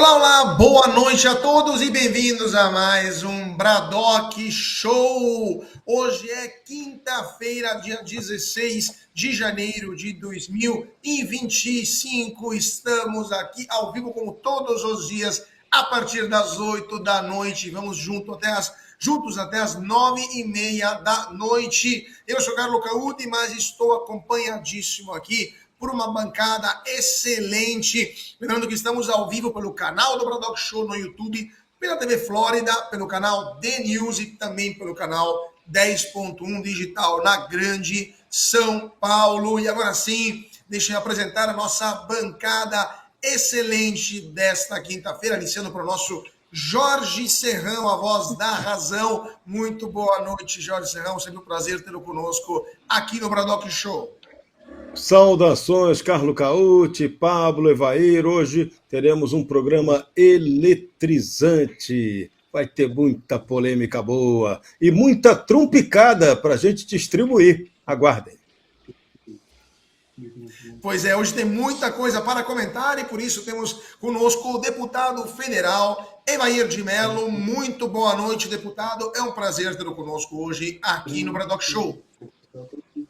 Olá, olá, boa noite a todos e bem-vindos a mais um Braddock Show. Hoje é quinta-feira, dia 16 de janeiro de 2025. Estamos aqui ao vivo como todos os dias, a partir das 8 da noite. Vamos juntos até as 9h30 da noite. Eu sou Carlo Cauti, mas estou acompanhadíssimo aqui por uma bancada excelente. Lembrando que estamos ao vivo pelo canal do Braddock Show no YouTube, pela TV Flórida, pelo canal The News e também pelo canal 10.1 Digital na Grande São Paulo. E agora sim, deixa eu apresentar a nossa bancada excelente desta quinta-feira, iniciando para o nosso Jorge Serrão, a voz da razão. Muito boa noite, Jorge Serrão. Sempre um prazer tê-lo conosco aqui no Braddock Show. Saudações, Carlo Cauti, Pablo, Evair. Hoje teremos um programa eletrizante. Vai ter muita polêmica boa e muita trumpicada para a gente distribuir. Aguardem. Pois é, hoje tem muita coisa para comentar e por isso temos conosco o deputado federal Evair de Mello. Muito boa noite, deputado. É um prazer tê-lo conosco hoje aqui no Braddock Show.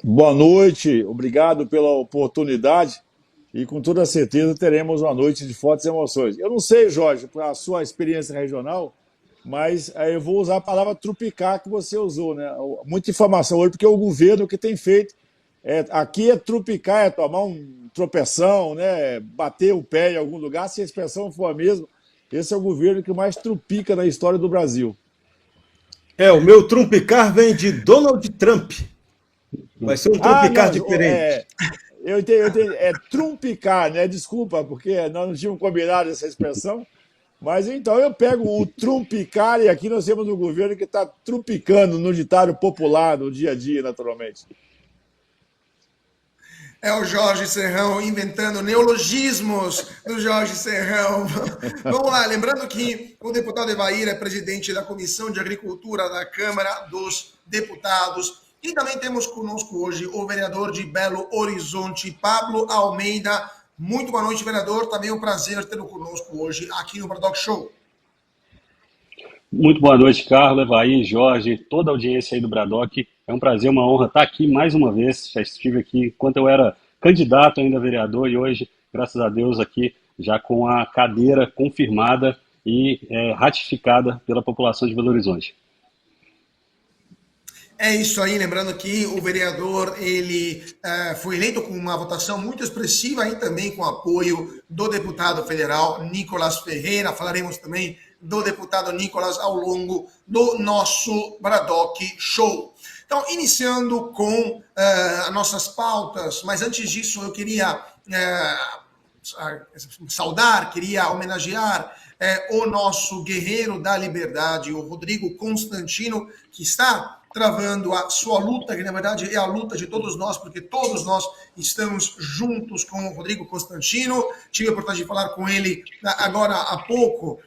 Boa noite, obrigado pela oportunidade e com toda certeza teremos uma noite de fortes emoções. Eu não sei, Jorge, para a sua experiência regional, mas eu vou usar a palavra trupicar que você usou, né? Muita informação hoje, porque é o governo que tem feito. Aqui é trupicar, é tomar um tropeção, né? Bater o pé em algum lugar, se a expressão for a mesma. Esse é o governo que mais trupica na história do Brasil. O meu trumpicar vem de Donald Trump. Vai ser um trumpicar diferente. Eu entendi. É trumpicar, né? Desculpa, porque nós não tínhamos combinado essa expressão. Mas então eu pego o trumpicar e aqui nós temos um governo que está trumpicando no ditado popular, no dia a dia, naturalmente. É o Jorge Serrão inventando neologismos do Jorge Serrão. Vamos lá, lembrando que o deputado Evair é presidente da Comissão de Agricultura da Câmara dos Deputados. E também temos conosco hoje o vereador de Belo Horizonte, Pablo Almeida. Muito boa noite, vereador. Também é um prazer tê-lo conosco hoje aqui no Braddock Show. Muito boa noite, Carlos, Evair, Jorge, toda a audiência aí do Braddock. É um prazer, uma honra estar aqui mais uma vez. Já estive aqui enquanto eu era candidato ainda a vereador e hoje, graças a Deus, aqui já com a cadeira confirmada e ratificada pela população de Belo Horizonte. É isso aí, lembrando que o vereador ele foi eleito com uma votação muito expressiva e também com apoio do deputado federal Nicolas Ferreira. Falaremos também do deputado Nicolas ao longo do nosso Braddock Show. Então, iniciando com as nossas pautas, mas antes disso eu queria queria homenagear o nosso guerreiro da liberdade, o Rodrigo Constantino, que está travando a sua luta, que na verdade é a luta de todos nós, porque todos nós estamos juntos com o Rodrigo Constantino. Tive a oportunidade de falar com ele agora há pouco,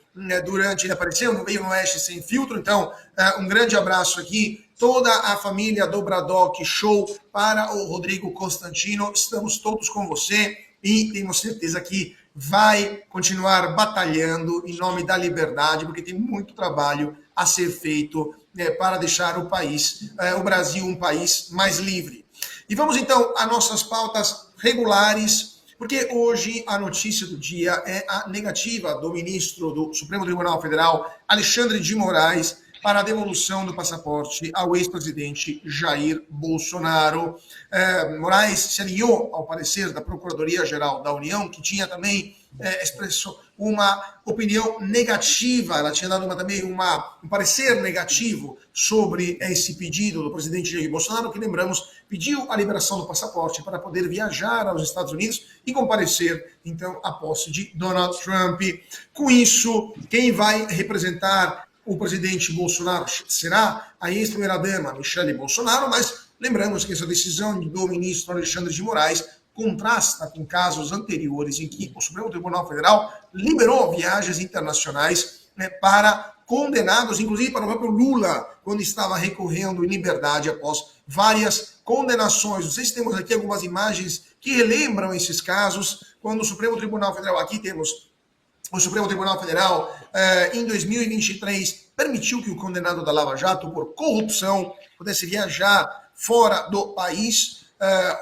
durante ele apareceu no Meio Oeste Sem Filtro. Então, um grande abraço aqui, toda a família do Braddock Show para o Rodrigo Constantino. Estamos todos com você e temos certeza que vai continuar batalhando em nome da liberdade, porque tem muito trabalho a ser feito para deixar o Brasil, um país mais livre. E vamos então às nossas pautas regulares, porque hoje a notícia do dia é a negativa do ministro do Supremo Tribunal Federal, Alexandre de Moraes, para a devolução do passaporte ao ex-presidente Jair Bolsonaro. Moraes se alinhou ao parecer da Procuradoria-Geral da União, que tinha também expressou uma opinião negativa. Ela tinha dado também um parecer negativo sobre esse pedido do presidente Jair Bolsonaro, que, lembramos, pediu a liberação do passaporte para poder viajar aos Estados Unidos e comparecer, então, à posse de Donald Trump. Com isso, quem vai representar o presidente Bolsonaro será a ex-primeira-dama Michele Bolsonaro, mas lembramos que essa decisão do ministro Alexandre de Moraes contrasta com casos anteriores em que o Supremo Tribunal Federal liberou viagens internacionais para condenados, inclusive para o próprio Lula, quando estava recorrendo em liberdade após várias condenações. Não sei se temos aqui algumas imagens que relembram esses casos, quando o Supremo Tribunal Federal, aqui temos o Supremo Tribunal Federal, em 2023, permitiu que o condenado da Lava Jato por corrupção pudesse viajar fora do país.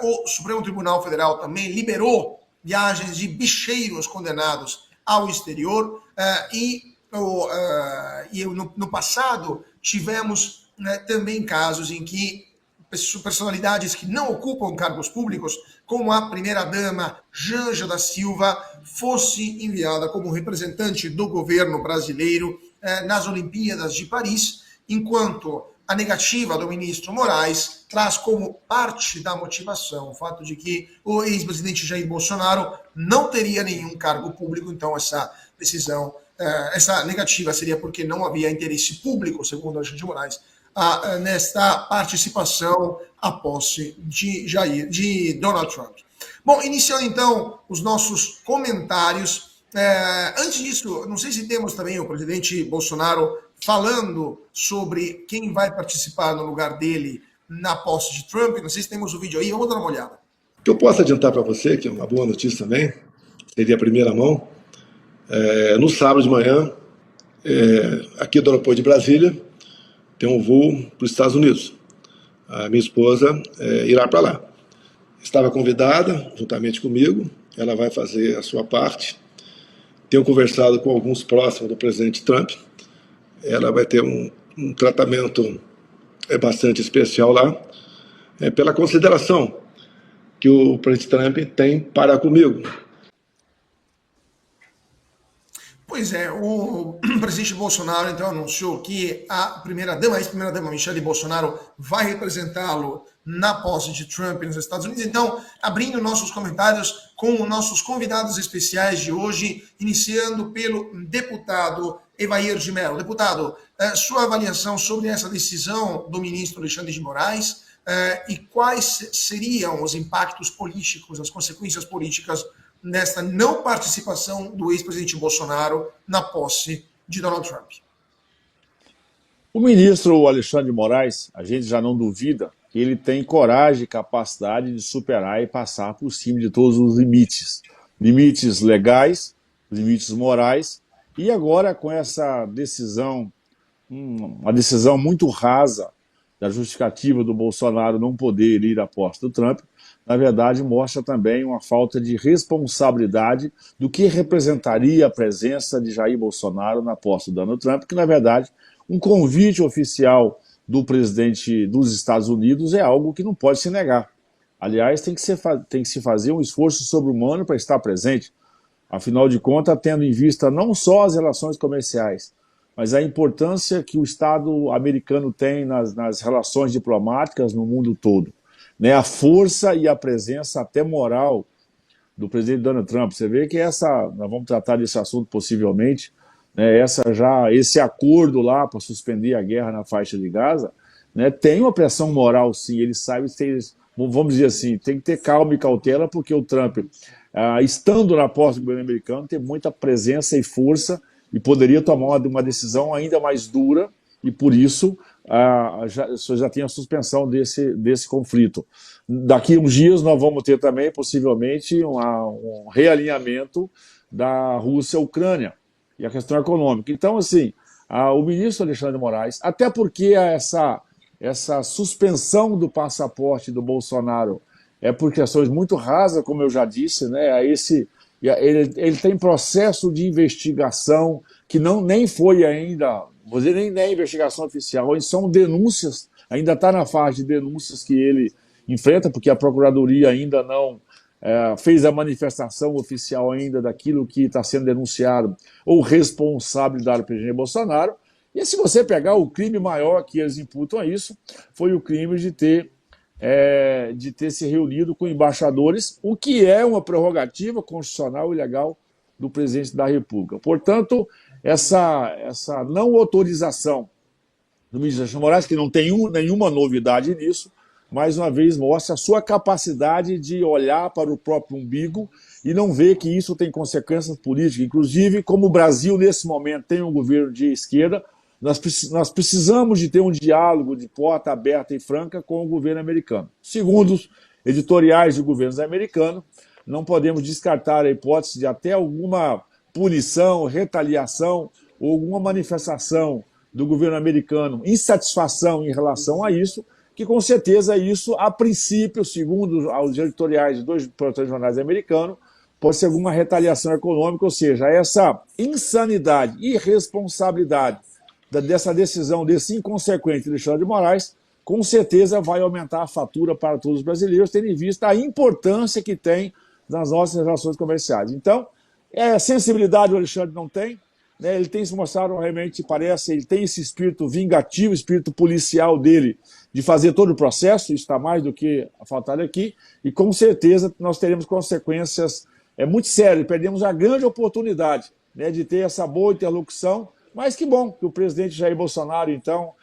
O Supremo Tribunal Federal também liberou viagens de bicheiros condenados ao exterior. No passado, tivemos também casos em que personalidades que não ocupam cargos públicos, como a primeira-dama Janja da Silva, fosse enviada como representante do governo brasileiro nas Olimpíadas de Paris, enquanto a negativa do ministro Moraes traz como parte da motivação o fato de que o ex-presidente Jair Bolsonaro não teria nenhum cargo público, então essa decisão, essa negativa seria porque não havia interesse público, segundo Alexandre de Moraes, nesta participação à posse de Donald Trump. Bom, iniciando então os nossos comentários. Antes disso, não sei se temos também o presidente Bolsonaro falando sobre quem vai participar no lugar dele na posse de Trump. Não sei se temos o vídeo aí, vamos dar uma olhada. O que eu posso adiantar para você, que é uma boa notícia também, seria a primeira mão, no sábado de manhã, aqui do aeroporto de Brasília, tem um voo para os Estados Unidos. A minha esposa irá para lá. Estava convidada, juntamente comigo, ela vai fazer a sua parte. Tenho conversado com alguns próximos do presidente Trump. Ela vai ter um tratamento bastante especial lá, pela consideração que o presidente Trump tem para comigo. Pois é, o presidente Bolsonaro então anunciou que a ex-primeira-dama Michelle Bolsonaro vai representá-lo na posse de Trump nos Estados Unidos. Então, abrindo nossos comentários com nossos convidados especiais de hoje, iniciando pelo deputado Evair de Mello. Deputado, sua avaliação sobre essa decisão do ministro Alexandre de Moraes e quais seriam os impactos políticos, as consequências políticas nesta não participação do ex-presidente Bolsonaro na posse de Donald Trump? O ministro Alexandre de Moraes, a gente já não duvida que ele tem coragem e capacidade de superar e passar por cima de todos os limites. Limites legais, limites morais, e agora com essa decisão, uma decisão muito rasa da justificativa do Bolsonaro não poder ir à posse do Trump, na verdade, mostra também uma falta de responsabilidade do que representaria a presença de Jair Bolsonaro na posse do Donald Trump, que, na verdade, um convite oficial do presidente dos Estados Unidos é algo que não pode se negar. Aliás, tem que se fazer um esforço sobre-humano para estar presente, afinal de contas, tendo em vista não só as relações comerciais, mas a importância que o Estado americano tem nas relações diplomáticas no mundo todo. A força e a presença até moral do presidente Donald Trump. Você vê que nós vamos tratar desse assunto possivelmente, esse acordo lá para suspender a guerra na faixa de Gaza, tem uma pressão moral, sim. Ele sabe, vamos dizer assim, tem que ter calma e cautela, porque o Trump, estando na posse do governo americano, tem muita presença e força e poderia tomar uma decisão ainda mais dura, e por isso já tem a suspensão desse conflito. Daqui uns dias nós vamos ter também, possivelmente, um realinhamento da Rússia-Ucrânia e a questão econômica. Então, assim, o ministro Alexandre de Moraes, até porque essa suspensão do passaporte do Bolsonaro é por questões muito rasas, como eu já disse, ele tem processo de investigação que nem foi ainda, vou dizer, nem é investigação oficial, são denúncias, ainda está na fase de denúncias que ele enfrenta, porque a Procuradoria ainda não fez a manifestação oficial ainda daquilo que está sendo denunciado ou responsabilidade do presidente Bolsonaro. E se você pegar o crime maior que eles imputam a isso, foi o crime de ter se reunido com embaixadores, o que é uma prerrogativa constitucional e legal do presidente da República. Portanto, essa não autorização do ministro Alexandre de Moraes, que não tem nenhuma novidade nisso, mais uma vez mostra a sua capacidade de olhar para o próprio umbigo e não ver que isso tem consequências políticas. Inclusive, como o Brasil, nesse momento, tem um governo de esquerda, nós precisamos de ter um diálogo de porta aberta e franca com o governo americano. Segundo os editoriais de governos americanos, não podemos descartar a hipótese de até alguma punição, retaliação ou alguma manifestação do governo americano, insatisfação em relação a isso, que com certeza isso, a princípio, segundo os editoriais de dois importantes jornais americanos, pode ser alguma retaliação econômica, ou seja, essa insanidade, irresponsabilidade dessa decisão, desse inconsequente Alexandre de Moraes, com certeza vai aumentar a fatura para todos os brasileiros, tendo em vista a importância que tem nas nossas relações comerciais. Então, sensibilidade o Alexandre não tem, né? Ele tem se mostrado realmente, parece, ele tem esse espírito vingativo, espírito policial dele, de fazer todo o processo, isso está mais do que faltado aqui, e com certeza nós teremos consequências muito sérias, perdemos a grande oportunidade, né, de ter essa boa interlocução, mas que bom que o presidente Jair Bolsonaro, então,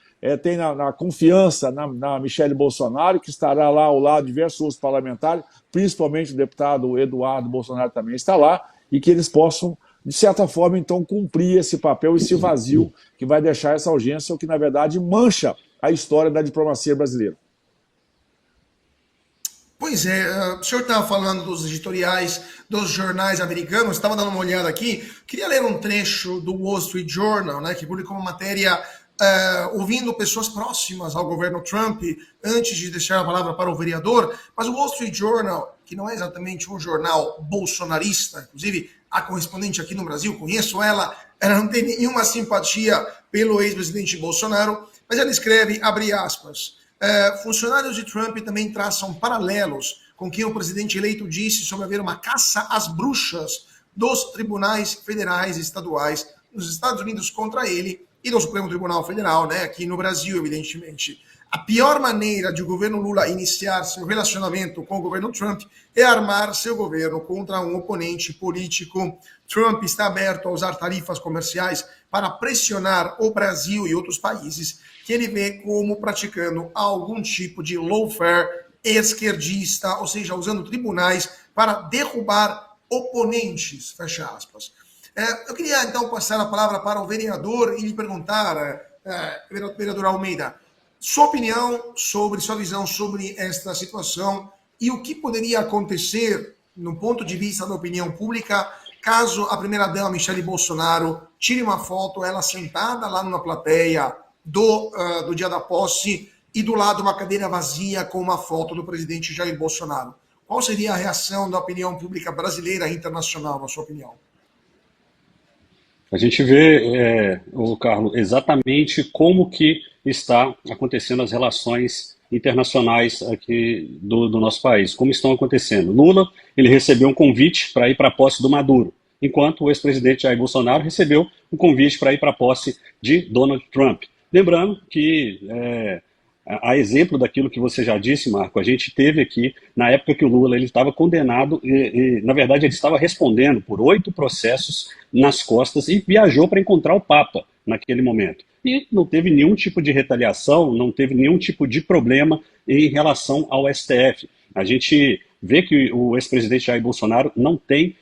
tem na confiança na Michele Bolsonaro, que estará lá ao lado de diversos outros parlamentares, principalmente o deputado Eduardo Bolsonaro também está lá, e que eles possam, de certa forma, então, cumprir esse papel, esse vazio que vai deixar essa urgência, o que, na verdade, mancha a história da diplomacia brasileira. Pois é, o senhor estava falando dos editoriais dos jornais americanos, estava dando uma olhada aqui, queria ler um trecho do Wall Street Journal, né, que publicou uma matéria ouvindo pessoas próximas ao governo Trump, antes de deixar a palavra para o vereador, mas o Wall Street Journal, que não é exatamente um jornal bolsonarista, inclusive a correspondente aqui no Brasil, conheço ela não tem nenhuma simpatia pelo ex-presidente Bolsonaro, mas ela escreve, abre aspas, funcionários de Trump também traçam paralelos com o que o presidente eleito disse sobre haver uma caça às bruxas dos tribunais federais e estaduais nos Estados Unidos contra ele e do Supremo Tribunal Federal, né, aqui no Brasil, evidentemente. A pior maneira de o governo Lula iniciar seu relacionamento com o governo Trump é armar seu governo contra um oponente político. Trump está aberto a usar tarifas comerciais para pressionar o Brasil e outros países que ele vê como praticando algum tipo de lawfare esquerdista, ou seja, usando tribunais para derrubar oponentes, fecha aspas. Eu queria, então, passar a palavra para o vereador e lhe perguntar, vereador Almeida, sua opinião sobre, sua visão sobre esta situação e o que poderia acontecer, no ponto de vista da opinião pública, caso a primeira-dama, Michele Bolsonaro, tire uma foto, ela sentada lá numa plateia do dia da posse e do lado uma cadeira vazia com uma foto do presidente Jair Bolsonaro. Qual seria a reação da opinião pública brasileira e internacional, na sua opinião? A gente vê, Carlos, exatamente como que está acontecendo as relações internacionais aqui do nosso país, como estão acontecendo. Lula, ele recebeu um convite para ir para a posse do Maduro, enquanto o ex-presidente Jair Bolsonaro recebeu um convite para ir para a posse de Donald Trump. Lembrando que, a exemplo daquilo que você já disse, Marco, a gente teve aqui, na época que o Lula ele estava condenado, na verdade ele estava respondendo por 8 processos nas costas e viajou para encontrar o Papa naquele momento. E não teve nenhum tipo de retaliação, não teve nenhum tipo de problema em relação ao STF. A gente vê que o ex-presidente Jair Bolsonaro não tem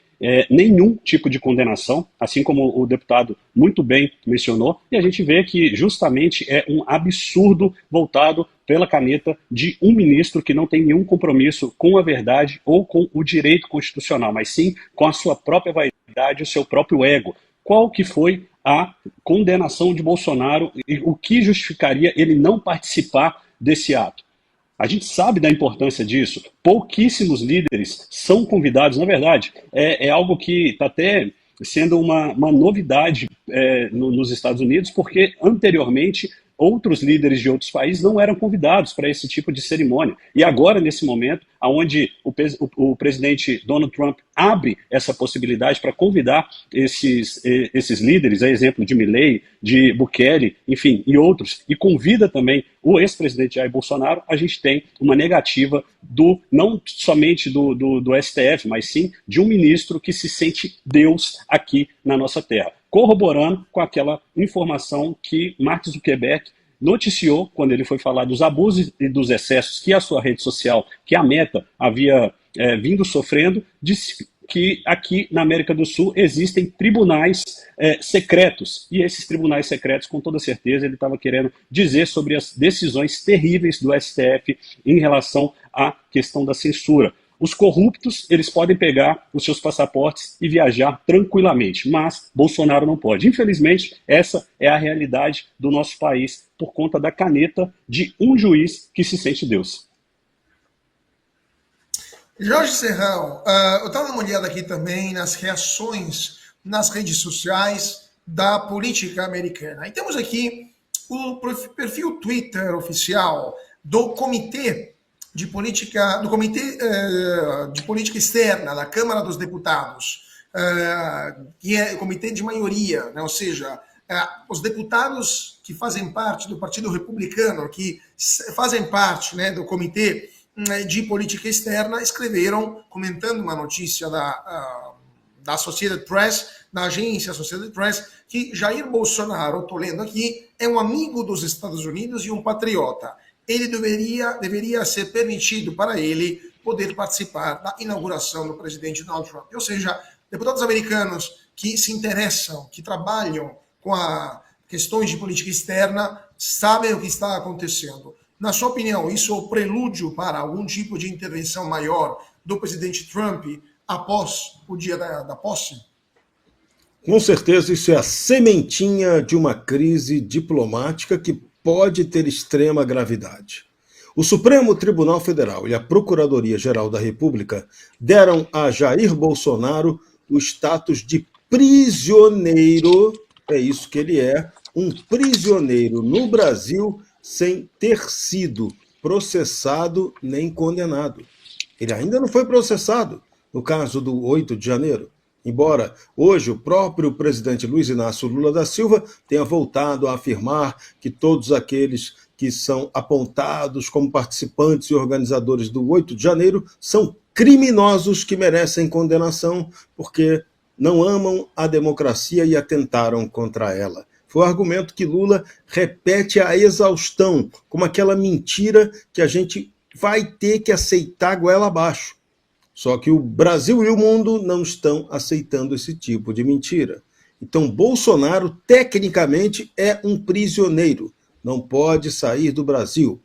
nenhum tipo de condenação, assim como o deputado muito bem mencionou, e a gente vê que justamente é um absurdo voltado pela caneta de um ministro que não tem nenhum compromisso com a verdade ou com o direito constitucional, mas sim com a sua própria vaidade, o seu próprio ego. Qual que foi a condenação de Bolsonaro e o que justificaria ele não participar desse ato? A gente sabe da importância disso. Pouquíssimos líderes são convidados. Na verdade, é algo que está até sendo uma novidade nos Estados Unidos, porque anteriormente outros líderes de outros países não eram convidados para esse tipo de cerimônia. E agora, nesse momento, onde o presidente Donald Trump abre essa possibilidade para convidar esses líderes, a exemplo de Milley, de Bukele, enfim, e outros, e convida também o ex-presidente Jair Bolsonaro, a gente tem uma negativa não somente do STF, mas sim de um ministro que se sente Deus aqui na nossa terra, corroborando com aquela informação que Mark Zuckerberg noticiou quando ele foi falar dos abusos e dos excessos que a sua rede social, que a Meta havia vindo sofrendo, disse que aqui na América do Sul existem tribunais secretos, e esses tribunais secretos, com toda certeza, ele estava querendo dizer sobre as decisões terríveis do STF em relação à questão da censura. Os corruptos, eles podem pegar os seus passaportes e viajar tranquilamente, mas Bolsonaro não pode. Infelizmente, essa é a realidade do nosso país por conta da caneta de um juiz que se sente Deus. Jorge Serrão, eu estava dando uma olhada aqui também nas reações nas redes sociais da política americana. E temos aqui o perfil Twitter oficial do Comitê de Política Externa da Câmara dos Deputados, que é o comitê de maioria, né? Ou seja, os deputados que fazem parte do Partido Republicano, que fazem parte, né, do Comitê de Política Externa, escreveram, comentando uma notícia da Associated Press, da agência Associated Press, que Jair Bolsonaro, estou lendo aqui, é um amigo dos Estados Unidos e um patriota. Ele deveria ser permitido para ele poder participar da inauguração do presidente Donald Trump. Ou seja, deputados americanos que se interessam, que trabalham com questões de política externa, sabem o que está acontecendo. Na sua opinião, isso é o prelúdio para algum tipo de intervenção maior do presidente Trump após o dia da posse? Com certeza, isso é a sementinha de uma crise diplomática que pode ter extrema gravidade. O Supremo Tribunal Federal e a Procuradoria-Geral da República deram a Jair Bolsonaro o status de prisioneiro, é isso que ele é, um prisioneiro no Brasil sem ter sido processado nem condenado. Ele ainda não foi processado no caso do 8 de janeiro. Embora hoje o próprio presidente Luiz Inácio Lula da Silva tenha voltado a afirmar que todos aqueles que são apontados como participantes e organizadores do 8 de janeiro são criminosos que merecem condenação porque não amam a democracia e atentaram contra ela. Foi o argumento que Lula repete à exaustão, como aquela mentira que a gente vai ter que aceitar goela abaixo. Só que o Brasil e o mundo não estão aceitando esse tipo de mentira. Então, Bolsonaro, tecnicamente, é um prisioneiro. Não pode sair do Brasil.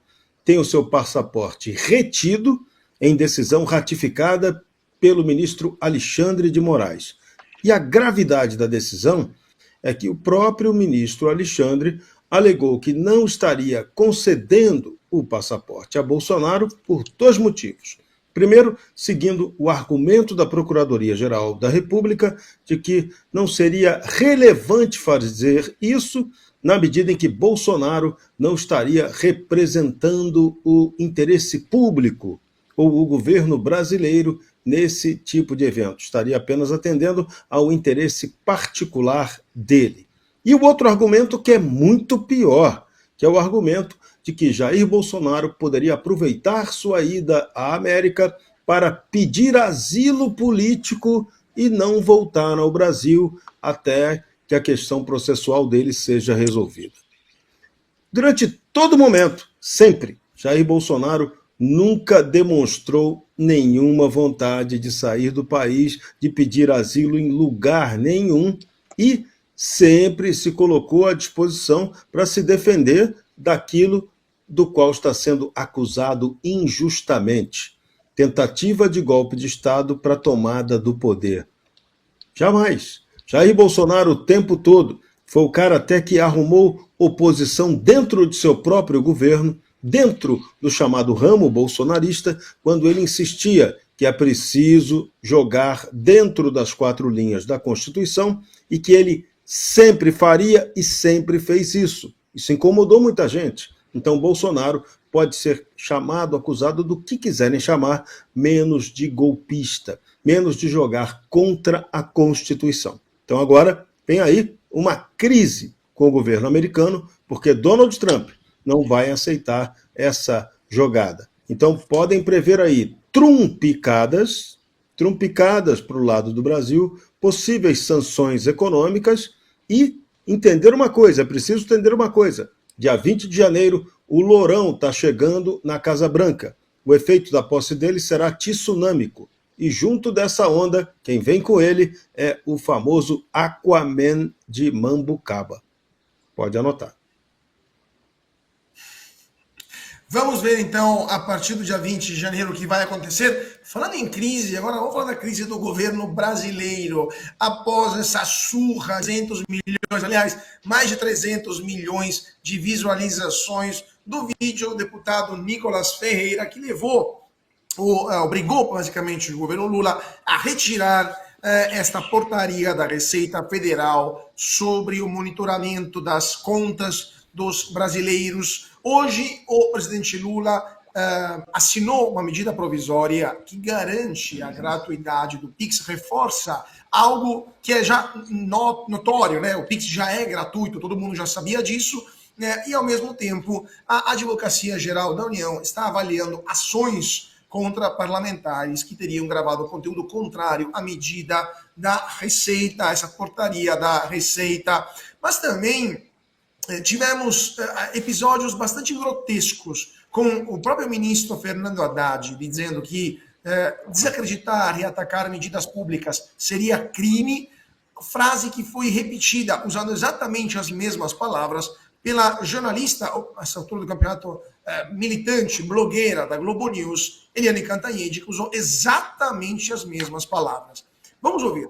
Tem o seu passaporte retido em decisão ratificada pelo ministro Alexandre de Moraes. E a gravidade da decisão é que o próprio ministro Alexandre alegou que não estaria concedendo o passaporte a Bolsonaro por dois motivos. Primeiro, seguindo o argumento da Procuradoria-Geral da República de que não seria relevante fazer isso na medida em que Bolsonaro não estaria representando o interesse público ou o governo brasileiro nesse tipo de evento. Estaria apenas atendendo ao interesse particular dele. E o outro argumento que é muito pior, que é o argumento de que Jair Bolsonaro poderia aproveitar sua ida à América para pedir asilo político e não voltar ao Brasil até que a questão processual dele seja resolvida. Durante todo momento, sempre, Jair Bolsonaro nunca demonstrou nenhuma vontade de sair do país, de pedir asilo em lugar nenhum e sempre se colocou à disposição para se defender daquilo do qual está sendo acusado injustamente. Tentativa de golpe de Estado para tomada do poder. Jamais. Jair Bolsonaro o tempo todo foi o cara até que arrumou oposição dentro de seu próprio governo, dentro do chamado ramo bolsonarista, quando ele insistia que é preciso jogar dentro das 4 linhas da Constituição e que ele sempre faria e sempre fez isso. Isso incomodou muita gente. Então, Bolsonaro pode ser chamado, acusado do que quiserem chamar, menos de golpista, menos de jogar contra a Constituição. Então, agora, vem aí uma crise com o governo americano, porque Donald Trump não vai aceitar essa jogada. Então, podem prever aí trumpicadas para o lado do Brasil, possíveis sanções econômicas e entender uma coisa, é preciso entender uma coisa. Dia 20 de janeiro, o Lourão está chegando na Casa Branca. O efeito da posse dele será tsunâmico. E junto dessa onda, quem vem com ele é o famoso Aquaman de Mambucaba. Pode anotar. Vamos ver então, a partir do dia 20 de janeiro, o que vai acontecer. Falando em crise, agora vamos falar da crise do governo brasileiro. Após essa surra, 300 milhões, aliás, mais de 300 milhões de visualizações do vídeo do deputado Nicolas Ferreira, que obrigou basicamente o governo Lula a retirar esta portaria da Receita Federal sobre o monitoramento das contas dos brasileiros. Hoje, o presidente Lula assinou uma medida provisória que garante a gratuidade do Pix, reforça algo que é já notório, né? O Pix já é gratuito, todo mundo já sabia disso, né? E, ao mesmo tempo, a Advocacia Geral da União está avaliando ações contra parlamentares que teriam gravado conteúdo contrário à medida da Receita, essa portaria da Receita. Mas também tivemos episódios bastante grotescos, com o próprio ministro Fernando Haddad dizendo que desacreditar e atacar medidas públicas seria crime, frase que foi repetida, usando exatamente as mesmas palavras, pela jornalista, a essa altura do campeonato, militante, blogueira da Globo News, Eliane Cantanhede, que usou exatamente as mesmas palavras. Vamos ouvir.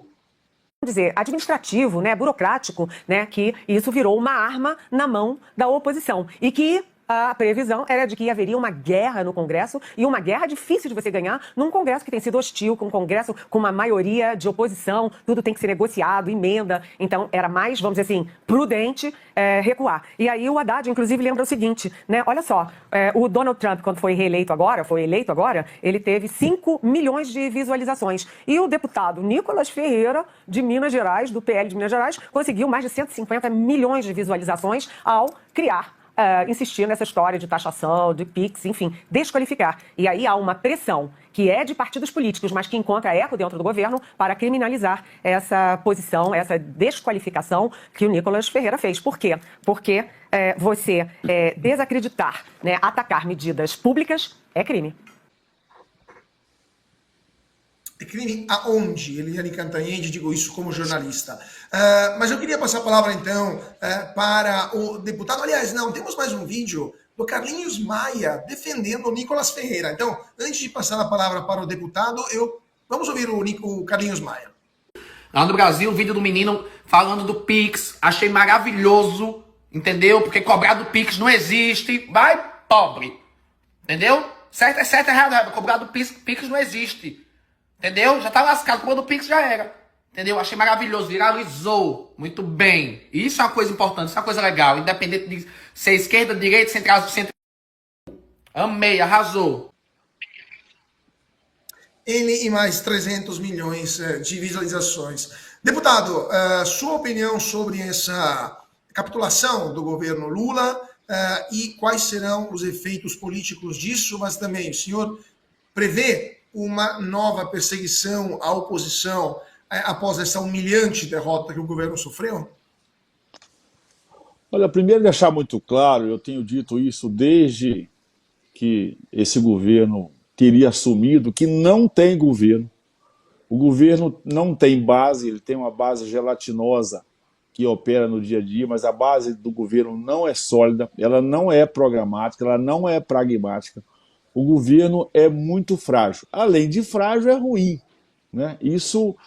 Dizer, administrativo, né, burocrático, né, que isso virou uma arma na mão da oposição e que a previsão era de que haveria uma guerra no Congresso, e uma guerra difícil de você ganhar num Congresso que tem sido hostil, com um Congresso com uma maioria de oposição, tudo tem que ser negociado, emenda, então era mais, vamos dizer assim, prudente recuar. E aí o Haddad, inclusive, lembra o seguinte, né, olha só, o Donald Trump, quando foi eleito agora, ele teve 5 milhões de visualizações, e o deputado Nicolas Ferreira, de Minas Gerais, do PL de Minas Gerais, conseguiu mais de 150 milhões de visualizações ao criar, insistir nessa história de taxação, de PIX, enfim, desqualificar. E aí há uma pressão que é de partidos políticos, mas que encontra eco dentro do governo para criminalizar essa posição, essa desqualificação que o Nicolas Ferreira fez. Por quê? Porque você desacreditar, né, atacar medidas públicas é crime. É crime aonde? Eliane Cantanhede, digo isso como jornalista. Mas eu queria passar a palavra, então, para o deputado. Aliás, não, temos mais um vídeo do Carlinhos Maia defendendo o Nicolas Ferreira. Então, antes de passar a palavra para o deputado, vamos ouvir o Carlinhos Maia. Lá no Brasil, o vídeo do menino falando do Pix, achei maravilhoso, entendeu? Porque cobrar do Pix não existe, vai pobre, entendeu? Certo é certo, errado é errado, cobrar do Pix não existe. Entendeu? Já tá lascado, quando o Pix já era. Entendeu? Achei maravilhoso, viralizou. Muito bem. Isso é uma coisa importante, isso é uma coisa legal. Independente de ser esquerda, direita, centro. Amei, arrasou. Ele e mais 300 milhões de visualizações. Deputado, sua opinião sobre essa capitulação do governo Lula e quais serão os efeitos políticos disso, mas também o senhor prevê uma nova perseguição à oposição após essa humilhante derrota que o governo sofreu? Olha, primeiro deixar muito claro, eu tenho dito isso desde que esse governo teria assumido, que não tem governo. O governo não tem base, ele tem uma base gelatinosa que opera no dia a dia, mas a base do governo não é sólida, ela não é programática, ela não é pragmática. O governo é muito frágil. Além de frágil, é ruim, né? Isso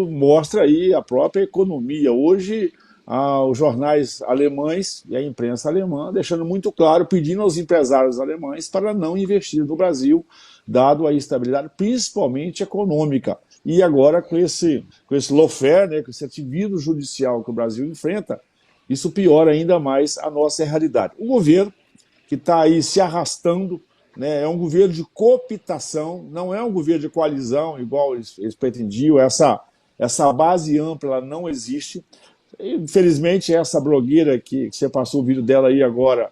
mostra aí a própria economia. Hoje, os jornais alemães e a imprensa alemã deixando muito claro, pedindo aos empresários alemães para não investir no Brasil, dado a instabilidade, principalmente econômica. E agora, com esse lawfare, né, com esse ativismo judicial que o Brasil enfrenta, isso piora ainda mais a nossa realidade. O governo, que está aí se arrastando, né, é um governo de cooptação, não é um governo de coalizão, igual eles pretendiam. Essa base ampla ela não existe. Infelizmente, essa blogueira que você passou o vídeo dela aí agora,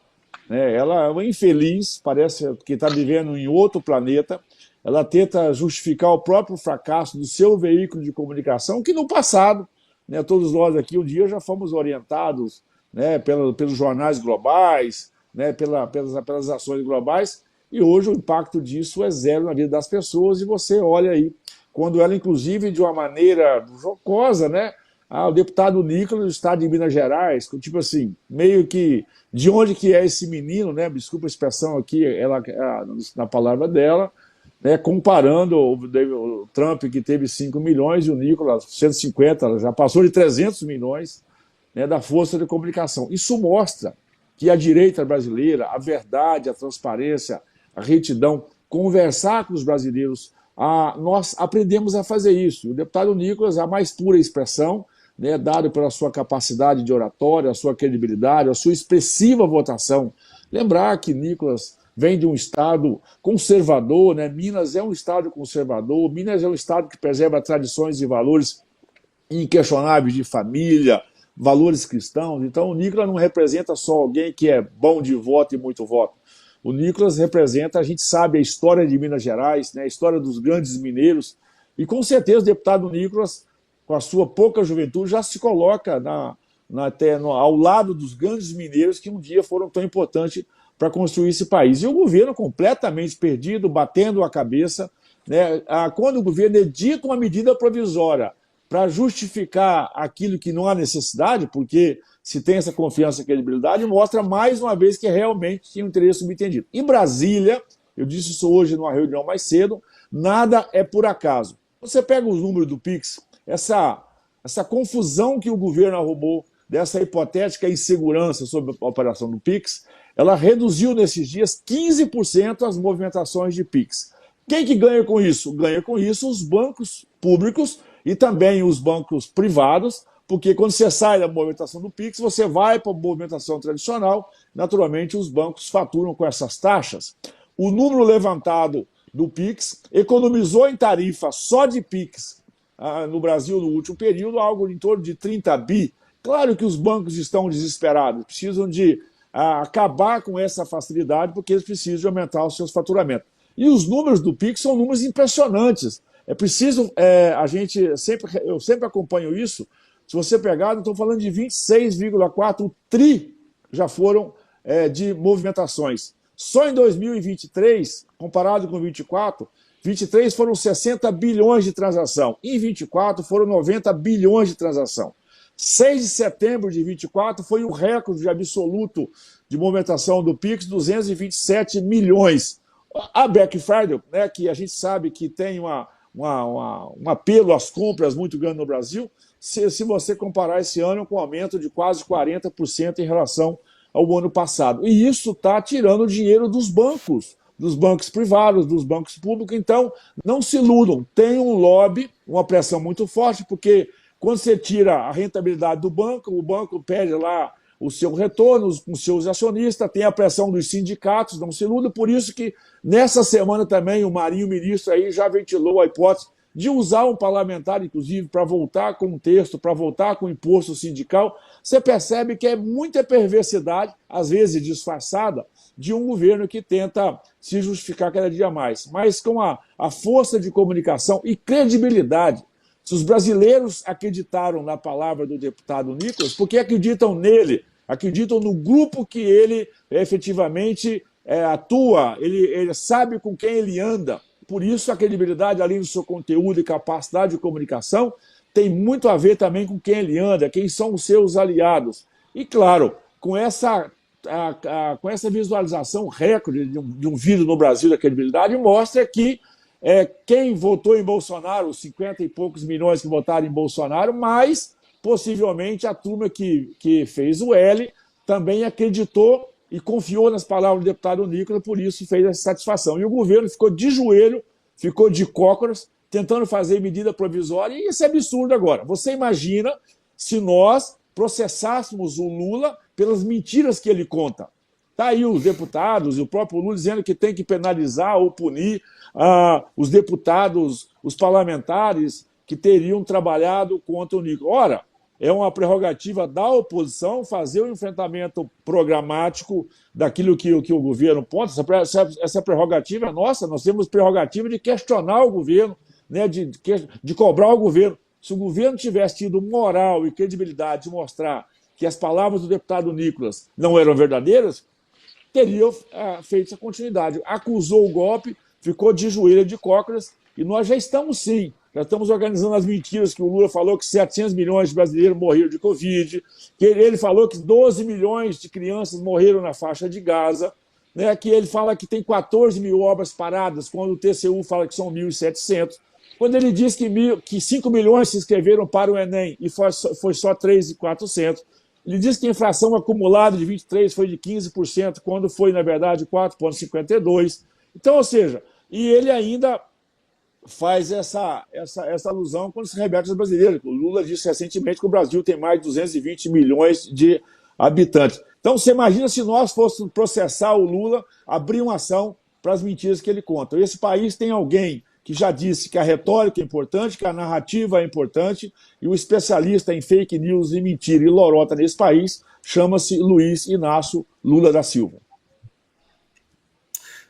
né, ela é uma infeliz, parece que está vivendo em outro planeta. Ela tenta justificar o próprio fracasso do seu veículo de comunicação, que no passado, né, todos nós aqui um dia já fomos orientados, né, pelos jornais globais, né, pelas ações globais, e hoje o impacto disso é zero na vida das pessoas, e você olha aí, quando ela, inclusive, de uma maneira jocosa, né, o deputado Nicolas, do estado de Minas Gerais, tipo assim, meio que, de onde que é esse menino, né? Desculpa a expressão aqui, na palavra dela, né? Comparando o Trump, que teve 5 milhões, e o Nicolas, 150, já passou de 300 milhões, né, da força de comunicação. Isso mostra que a direita brasileira, a verdade, a transparência, a retidão, conversar com os brasileiros, nós aprendemos a fazer isso. O deputado Nicolas, a mais pura expressão, né, dado pela sua capacidade de oratória, a sua credibilidade, a sua expressiva votação. Lembrar que Nicolas vem de um estado conservador, né? Minas é um estado conservador, Minas é um estado que preserva tradições e valores inquestionáveis de família, valores cristãos. Então o Nicolas não representa só alguém que é bom de voto e muito voto. O Nicolas representa, a gente sabe, a história de Minas Gerais, né, a história dos grandes mineiros, e com certeza o deputado Nicolas, com a sua pouca juventude, já se coloca ao lado dos grandes mineiros que um dia foram tão importantes para construir esse país. E o governo completamente perdido, batendo a cabeça, né, quando o governo edita uma medida provisória para justificar aquilo que não há necessidade, porque se tem essa confiança e credibilidade, mostra mais uma vez que realmente tinha um interesse subentendido. Em Brasília, eu disse isso hoje numa reunião mais cedo, nada é por acaso. Você pega os números do PIX, essa confusão que o governo arrumou, dessa hipotética insegurança sobre a operação do PIX, ela reduziu nesses dias 15% as movimentações de PIX. Quem que ganha com isso? Ganha com isso os bancos públicos e também os bancos privados, porque quando você sai da movimentação do PIX, você vai para a movimentação tradicional, naturalmente os bancos faturam com essas taxas. O número levantado do PIX economizou em tarifa só de PIX no Brasil no último período algo em torno de 30 bi. Claro que os bancos estão desesperados, precisam de acabar com essa facilidade porque eles precisam de aumentar os seus faturamentos. E os números do PIX são números impressionantes. É preciso, eu sempre acompanho isso. Se você pegar, estou falando de 26,4 tri já foram de movimentações. Só em 2023, comparado com 24, 23 foram 60 bilhões de transação. Em 24 foram 90 bilhões de transação. 6 de setembro de 24 foi o recorde absoluto de movimentação do PIX, 227 milhões. A Black Friday, né, que a gente sabe que tem um apelo às compras muito grande no Brasil, se você comparar esse ano com um aumento de quase 40% em relação ao ano passado. E isso está tirando dinheiro dos bancos privados, dos bancos públicos. Então, não se iludam. Tem um lobby, uma pressão muito forte, porque quando você tira a rentabilidade do banco, o banco pede lá o seu retorno com seus acionistas, tem a pressão dos sindicatos, não se iluda. Por isso que nessa semana também o Marinho, ministro, aí já ventilou a hipótese de usar um parlamentar, inclusive, para voltar com um texto, para voltar com o imposto sindical. Você percebe que é muita perversidade, às vezes disfarçada, de um governo que tenta se justificar cada dia mais. Mas com a força de comunicação e credibilidade. Se os brasileiros acreditaram na palavra do deputado Nicolas, porque acreditam nele, acreditam no grupo que ele efetivamente atua, ele sabe com quem ele anda. Por isso, a credibilidade, além do seu conteúdo e capacidade de comunicação, tem muito a ver também com quem ele anda, quem são os seus aliados. E, claro, com essa visualização recorde de um vírus no Brasil da credibilidade, mostra que quem votou em Bolsonaro, os 50 e poucos milhões que votaram em Bolsonaro, mas possivelmente a turma que fez o L também acreditou e confiou nas palavras do deputado Nicolas, por isso fez essa satisfação. E o governo ficou de joelho, ficou de cócoras, tentando fazer medida provisória, e isso é absurdo agora. Você imagina se nós processássemos o Lula pelas mentiras que ele conta. Está aí os deputados e o próprio Lula dizendo que tem que penalizar ou punir os deputados, os parlamentares que teriam trabalhado contra o Nicolas. Ora, é uma prerrogativa da oposição fazer o enfrentamento programático daquilo que o governo ponta. Essa prerrogativa é nossa, nós temos prerrogativa de questionar o governo, né, de cobrar o governo. Se o governo tivesse tido moral e credibilidade de mostrar que as palavras do deputado Nicolas não eram verdadeiras, teria feito essa continuidade. Acusou o golpe, ficou de joelho de cócoras, e nós já estamos, sim, Já estamos organizando as mentiras que o Lula falou que 700 milhões de brasileiros morreram de Covid, que ele falou que 12 milhões de crianças morreram na faixa de Gaza, né, que ele fala que tem 14 mil obras paradas, quando o TCU fala que são 1.700, quando ele diz que 5 milhões se inscreveram para o Enem e foi só 3.400. Ele diz que a inflação acumulada de 23 foi de 15%, quando foi, na verdade, 4,52%. Então, ou seja, e ele ainda faz essa alusão quando se remete aos brasileiros. O Lula disse recentemente que o Brasil tem mais de 220 milhões de habitantes. Então, você imagina se nós fôssemos processar o Lula, abrir uma ação para as mentiras que ele conta. Esse país tem alguém que já disse que a retórica é importante, que a narrativa é importante, e o especialista em fake news e mentira e lorota nesse país chama-se Luiz Inácio Lula da Silva.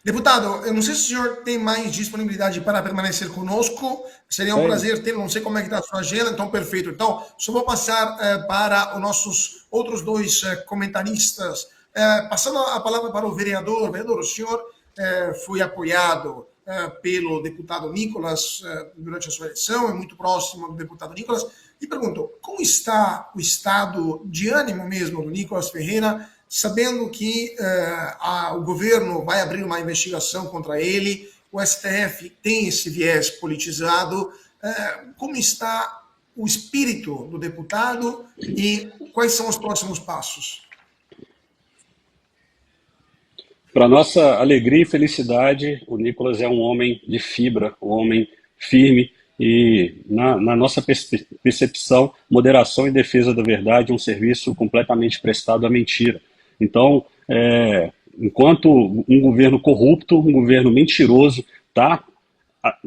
Deputado, eu não sei se o senhor tem mais disponibilidade para permanecer conosco. Seria um prazer ter, não sei como é que está a sua agenda, então perfeito. Então, só vou passar para os nossos outros dois comentaristas. Passando a palavra para o vereador. Vereador, o senhor foi apoiado pelo deputado Nicolas durante a sua eleição, é muito próximo do deputado Nicolas. E pergunto, como está o estado de ânimo mesmo do Nicolas Ferreira, sabendo que o governo vai abrir uma investigação contra ele, o STF tem esse viés politizado, como está o espírito do deputado e quais são os próximos passos? Para nossa alegria e felicidade, o Nicolas é um homem de fibra, um homem firme e, na nossa percepção, moderação e defesa da verdade é um serviço completamente prestado à mentira. Então, enquanto um governo corrupto, um governo mentiroso está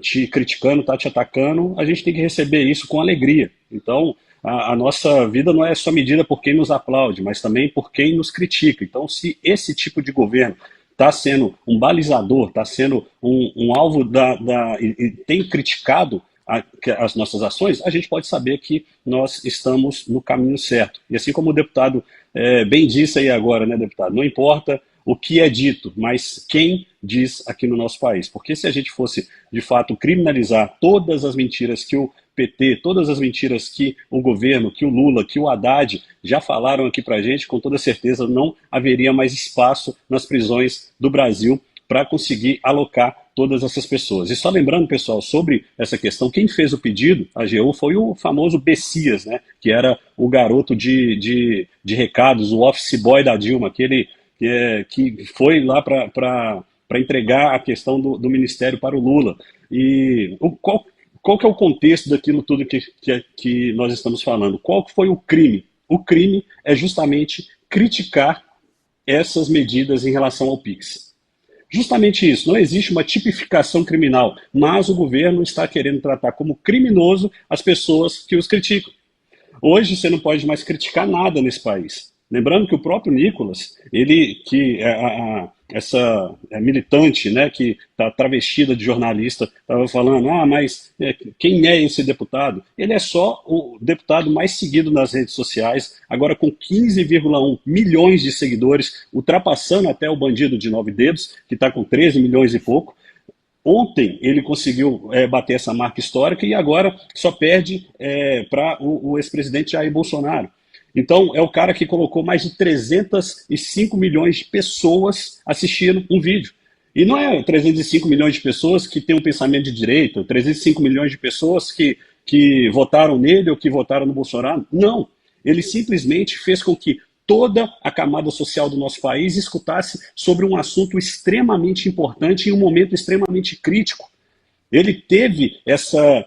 te criticando, está te atacando, a gente tem que receber isso com alegria. Então, a nossa vida não é só medida por quem nos aplaude, mas também por quem nos critica. Então, se esse tipo de governo está sendo um balizador, está sendo um alvo e tem criticado as nossas ações, a gente pode saber que nós estamos no caminho certo. E assim como o deputado bem disse aí agora, né, deputado? Não importa o que é dito, mas quem diz aqui no nosso país. Porque se a gente fosse, de fato, criminalizar todas as mentiras que o PT, todas as mentiras que o governo, que o Lula, que o Haddad já falaram aqui pra gente, com toda certeza não haveria mais espaço nas prisões do Brasil para conseguir alocar todas essas pessoas. E só lembrando, pessoal, sobre essa questão, quem fez o pedido, a AGU, foi o famoso Bessias, né, que era o garoto de recados, o office boy da Dilma, aquele que foi lá para entregar a questão do ministério para o Lula. E qual que é o contexto daquilo tudo que nós estamos falando? Qual que foi o crime? O crime é justamente criticar essas medidas em relação ao PIX. Justamente isso, não existe uma tipificação criminal, mas o governo está querendo tratar como criminoso as pessoas que os criticam. Hoje você não pode mais criticar nada nesse país. Lembrando que o próprio Nicolas, ele que essa militante, né, que está travestida de jornalista, estava falando, mas quem é esse deputado? Ele é só o deputado mais seguido nas redes sociais, agora com 15,1 milhões de seguidores, ultrapassando até o bandido de 9 dedos, que está com 13 milhões e pouco. Ontem ele conseguiu bater essa marca histórica e agora só perde para o ex-presidente Jair Bolsonaro. Então, é o cara que colocou mais de 305 milhões de pessoas assistindo um vídeo. E não é 305 milhões de pessoas que têm um pensamento de direita, 305 milhões de pessoas que votaram nele ou que votaram no Bolsonaro. Não. Ele simplesmente fez com que toda a camada social do nosso país escutasse sobre um assunto extremamente importante em um momento extremamente crítico. Ele teve essa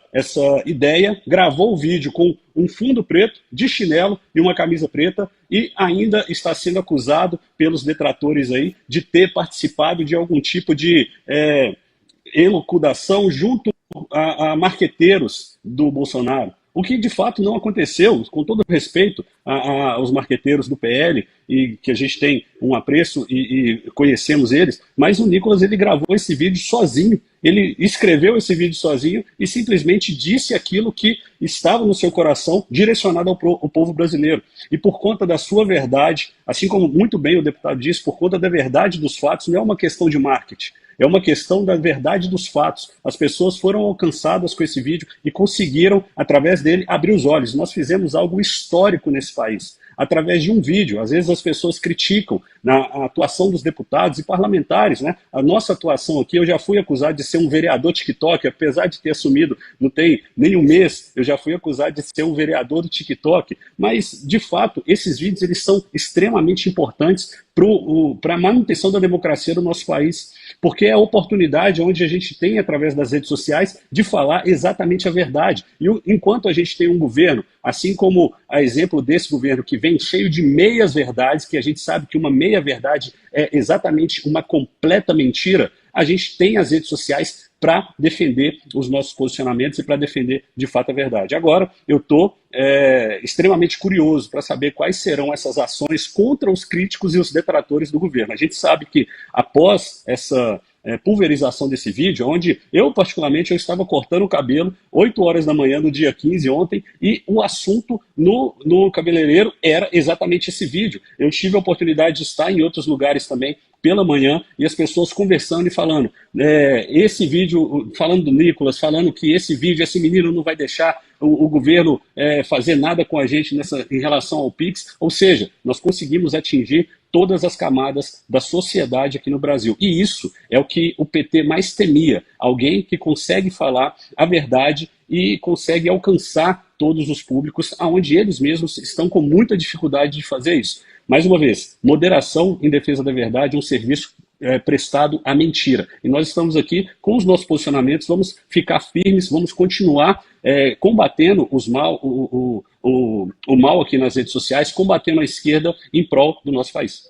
ideia, gravou o vídeo com um fundo preto, de chinelo e uma camisa preta e ainda está sendo acusado pelos detratores aí de ter participado de algum tipo de elucubração junto a marqueteiros do Bolsonaro. O que de fato não aconteceu, com todo respeito aos marqueteiros do PL, e que a gente tem um apreço e conhecemos eles, mas o Nicolas ele gravou esse vídeo sozinho Ele escreveu esse vídeo sozinho e simplesmente disse aquilo que estava no seu coração, direcionado ao povo brasileiro. E por conta da sua verdade, assim como muito bem o deputado disse, por conta da verdade dos fatos, não é uma questão de marketing, é uma questão da verdade dos fatos. As pessoas foram alcançadas com esse vídeo e conseguiram, através dele, abrir os olhos. Nós fizemos algo histórico nesse país, através de um vídeo. Às vezes as pessoas criticam a atuação dos deputados e parlamentares, né? A nossa atuação aqui, eu já fui acusado de ser um vereador TikTok, apesar de ter assumido, não tem nem um mês, eu já fui acusado de ser um vereador do TikTok, mas, de fato, esses vídeos eles são extremamente importantes para a manutenção da democracia do nosso país, porque é a oportunidade onde a gente tem, através das redes sociais, de falar exatamente a verdade. E enquanto a gente tem um governo, assim como a exemplo desse governo, que vem cheio de meias-verdades, que a gente sabe que uma meia-verdade é exatamente uma completa mentira, a gente tem as redes sociais para defender os nossos posicionamentos e para defender, de fato, a verdade. Agora, eu estou extremamente curioso para saber quais serão essas ações contra os críticos e os detratores do governo. A gente sabe que, após essa pulverização desse vídeo, onde eu, particularmente, eu estava cortando o cabelo 8 horas da manhã no dia 15, ontem, e o assunto no cabeleireiro era exatamente esse vídeo. Eu tive a oportunidade de estar em outros lugares também, pela manhã, e as pessoas conversando e falando, esse vídeo, falando do Nicolas, falando que esse vídeo, esse menino não vai deixar o governo fazer nada com a gente em relação ao Pix, ou seja, nós conseguimos atingir todas as camadas da sociedade aqui no Brasil. E isso é o que o PT mais temia, alguém que consegue falar a verdade e consegue alcançar todos os públicos, aonde eles mesmos estão com muita dificuldade de fazer isso. Mais uma vez, moderação em defesa da verdade é um serviço prestado à mentira. E nós estamos aqui com os nossos posicionamentos, vamos ficar firmes, vamos continuar combatendo o mal aqui nas redes sociais, combatendo a esquerda em prol do nosso país.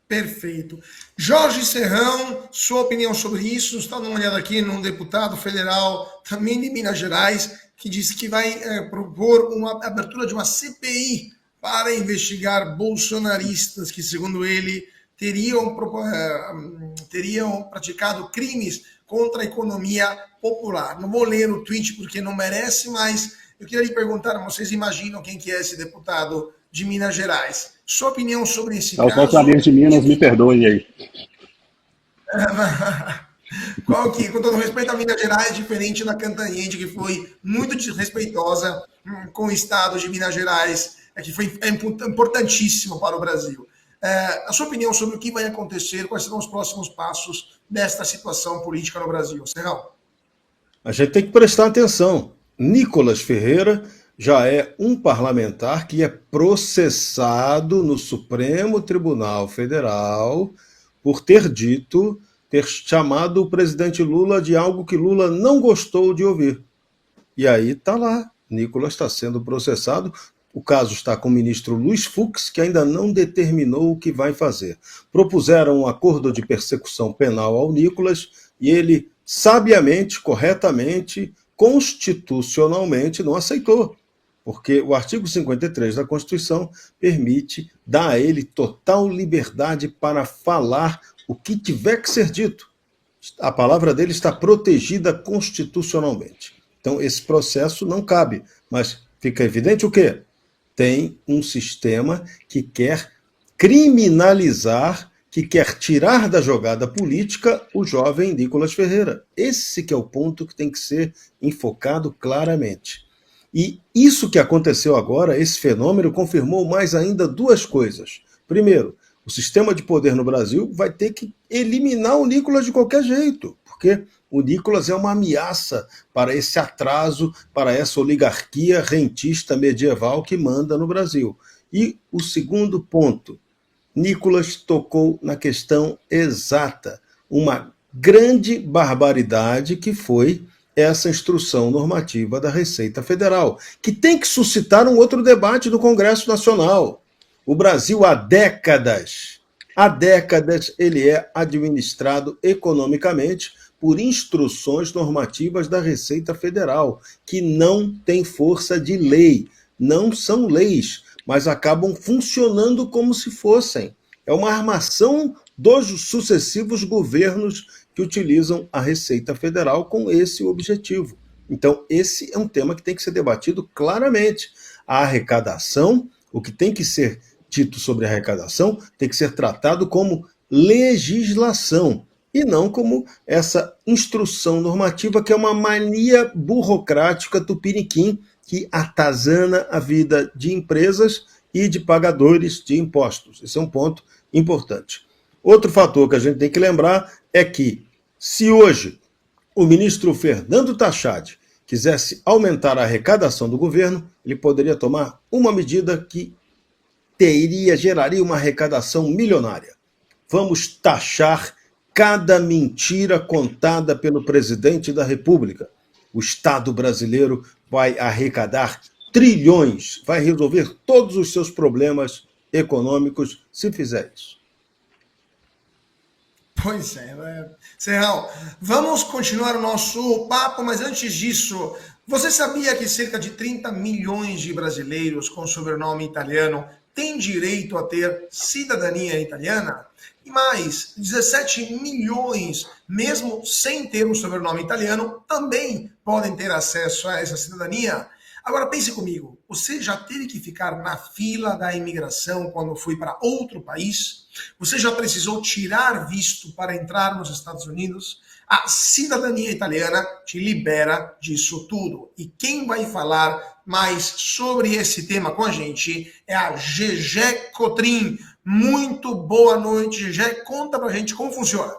Perfeito. Jorge Serrão, sua opinião sobre isso? Está dando uma olhada aqui num deputado federal, também de Minas Gerais, que disse que vai propor uma abertura de uma CPI para investigar bolsonaristas que, segundo ele, teriam praticado crimes contra a economia popular. Não vou ler o tweet porque não merece, mas eu queria lhe perguntar, vocês imaginam quem que é esse deputado de Minas Gerais? Sua opinião sobre esse caso? Os amigos de Minas, me perdoem aí. Qual que, com todo respeito a Minas Gerais, diferente da Cantanhede, que foi muito desrespeitosa com o estado de Minas Gerais, que foi importantíssimo para o Brasil. A sua opinião sobre o que vai acontecer, quais serão os próximos passos desta situação política no Brasil? Serrão? A gente tem que prestar atenção. Nicolas Ferreira já é um parlamentar que é processado no Supremo Tribunal Federal por ter chamado o presidente Lula de algo que Lula não gostou de ouvir. E aí está lá, Nicolas está sendo processado. O caso está com o ministro Luiz Fux, que ainda não determinou o que vai fazer. Propuseram um acordo de persecução penal ao Nicolas e ele, sabiamente, corretamente, constitucionalmente, não aceitou. Porque o artigo 53 da Constituição permite dar a ele total liberdade para falar o que tiver que ser dito. A palavra dele está protegida constitucionalmente. Então, esse processo não cabe. Mas fica evidente o quê? Tem um sistema que quer criminalizar, que quer tirar da jogada política o jovem Nicolas Ferreira. Esse que é o ponto que tem que ser enfocado claramente. E isso que aconteceu agora, esse fenômeno, confirmou mais ainda duas coisas. Primeiro, o sistema de poder no Brasil vai ter que eliminar o Nicolas de qualquer jeito, porque o Nicolas é uma ameaça para esse atraso, para essa oligarquia rentista medieval que manda no Brasil. E o segundo ponto, Nicolas tocou na questão exata, uma grande barbaridade que foi essa instrução normativa da Receita Federal, que tem que suscitar um outro debate do Congresso Nacional. O Brasil, há décadas, ele é administrado economicamente por instruções normativas da Receita Federal, que não têm força de lei, não são leis, mas acabam funcionando como se fossem. É uma armação dos sucessivos governos que utilizam a Receita Federal com esse objetivo. Então, esse é um tema que tem que ser debatido claramente. A arrecadação, o que tem que ser dito sobre a arrecadação, tem que ser tratado como legislação e não como essa instrução normativa que é uma mania burocrática tupiniquim que atazana a vida de empresas e de pagadores de impostos. Esse é um ponto importante. Outro fator que a gente tem que lembrar é que, se hoje o ministro Fernando Tachad quisesse aumentar a arrecadação do governo, ele poderia tomar uma medida que geraria uma arrecadação milionária. Vamos taxar cada mentira contada pelo presidente da República. O Estado brasileiro vai arrecadar trilhões, vai resolver todos os seus problemas econômicos se fizer isso. Pois é. Serrão, vamos continuar o nosso papo, mas antes disso, você sabia que cerca de 30 milhões de brasileiros com sobrenome italiano têm direito a ter cidadania italiana? E mais, 17 milhões, mesmo sem ter um sobrenome italiano, também podem ter acesso a essa cidadania. Agora pense comigo, você já teve que ficar na fila da imigração quando foi para outro país? Você já precisou tirar visto para entrar nos Estados Unidos? A cidadania italiana te libera disso tudo. E quem vai falar mais sobre esse tema com a gente é a Gegé Cotrim. Muito boa noite, Gegé. Conta pra gente como funciona.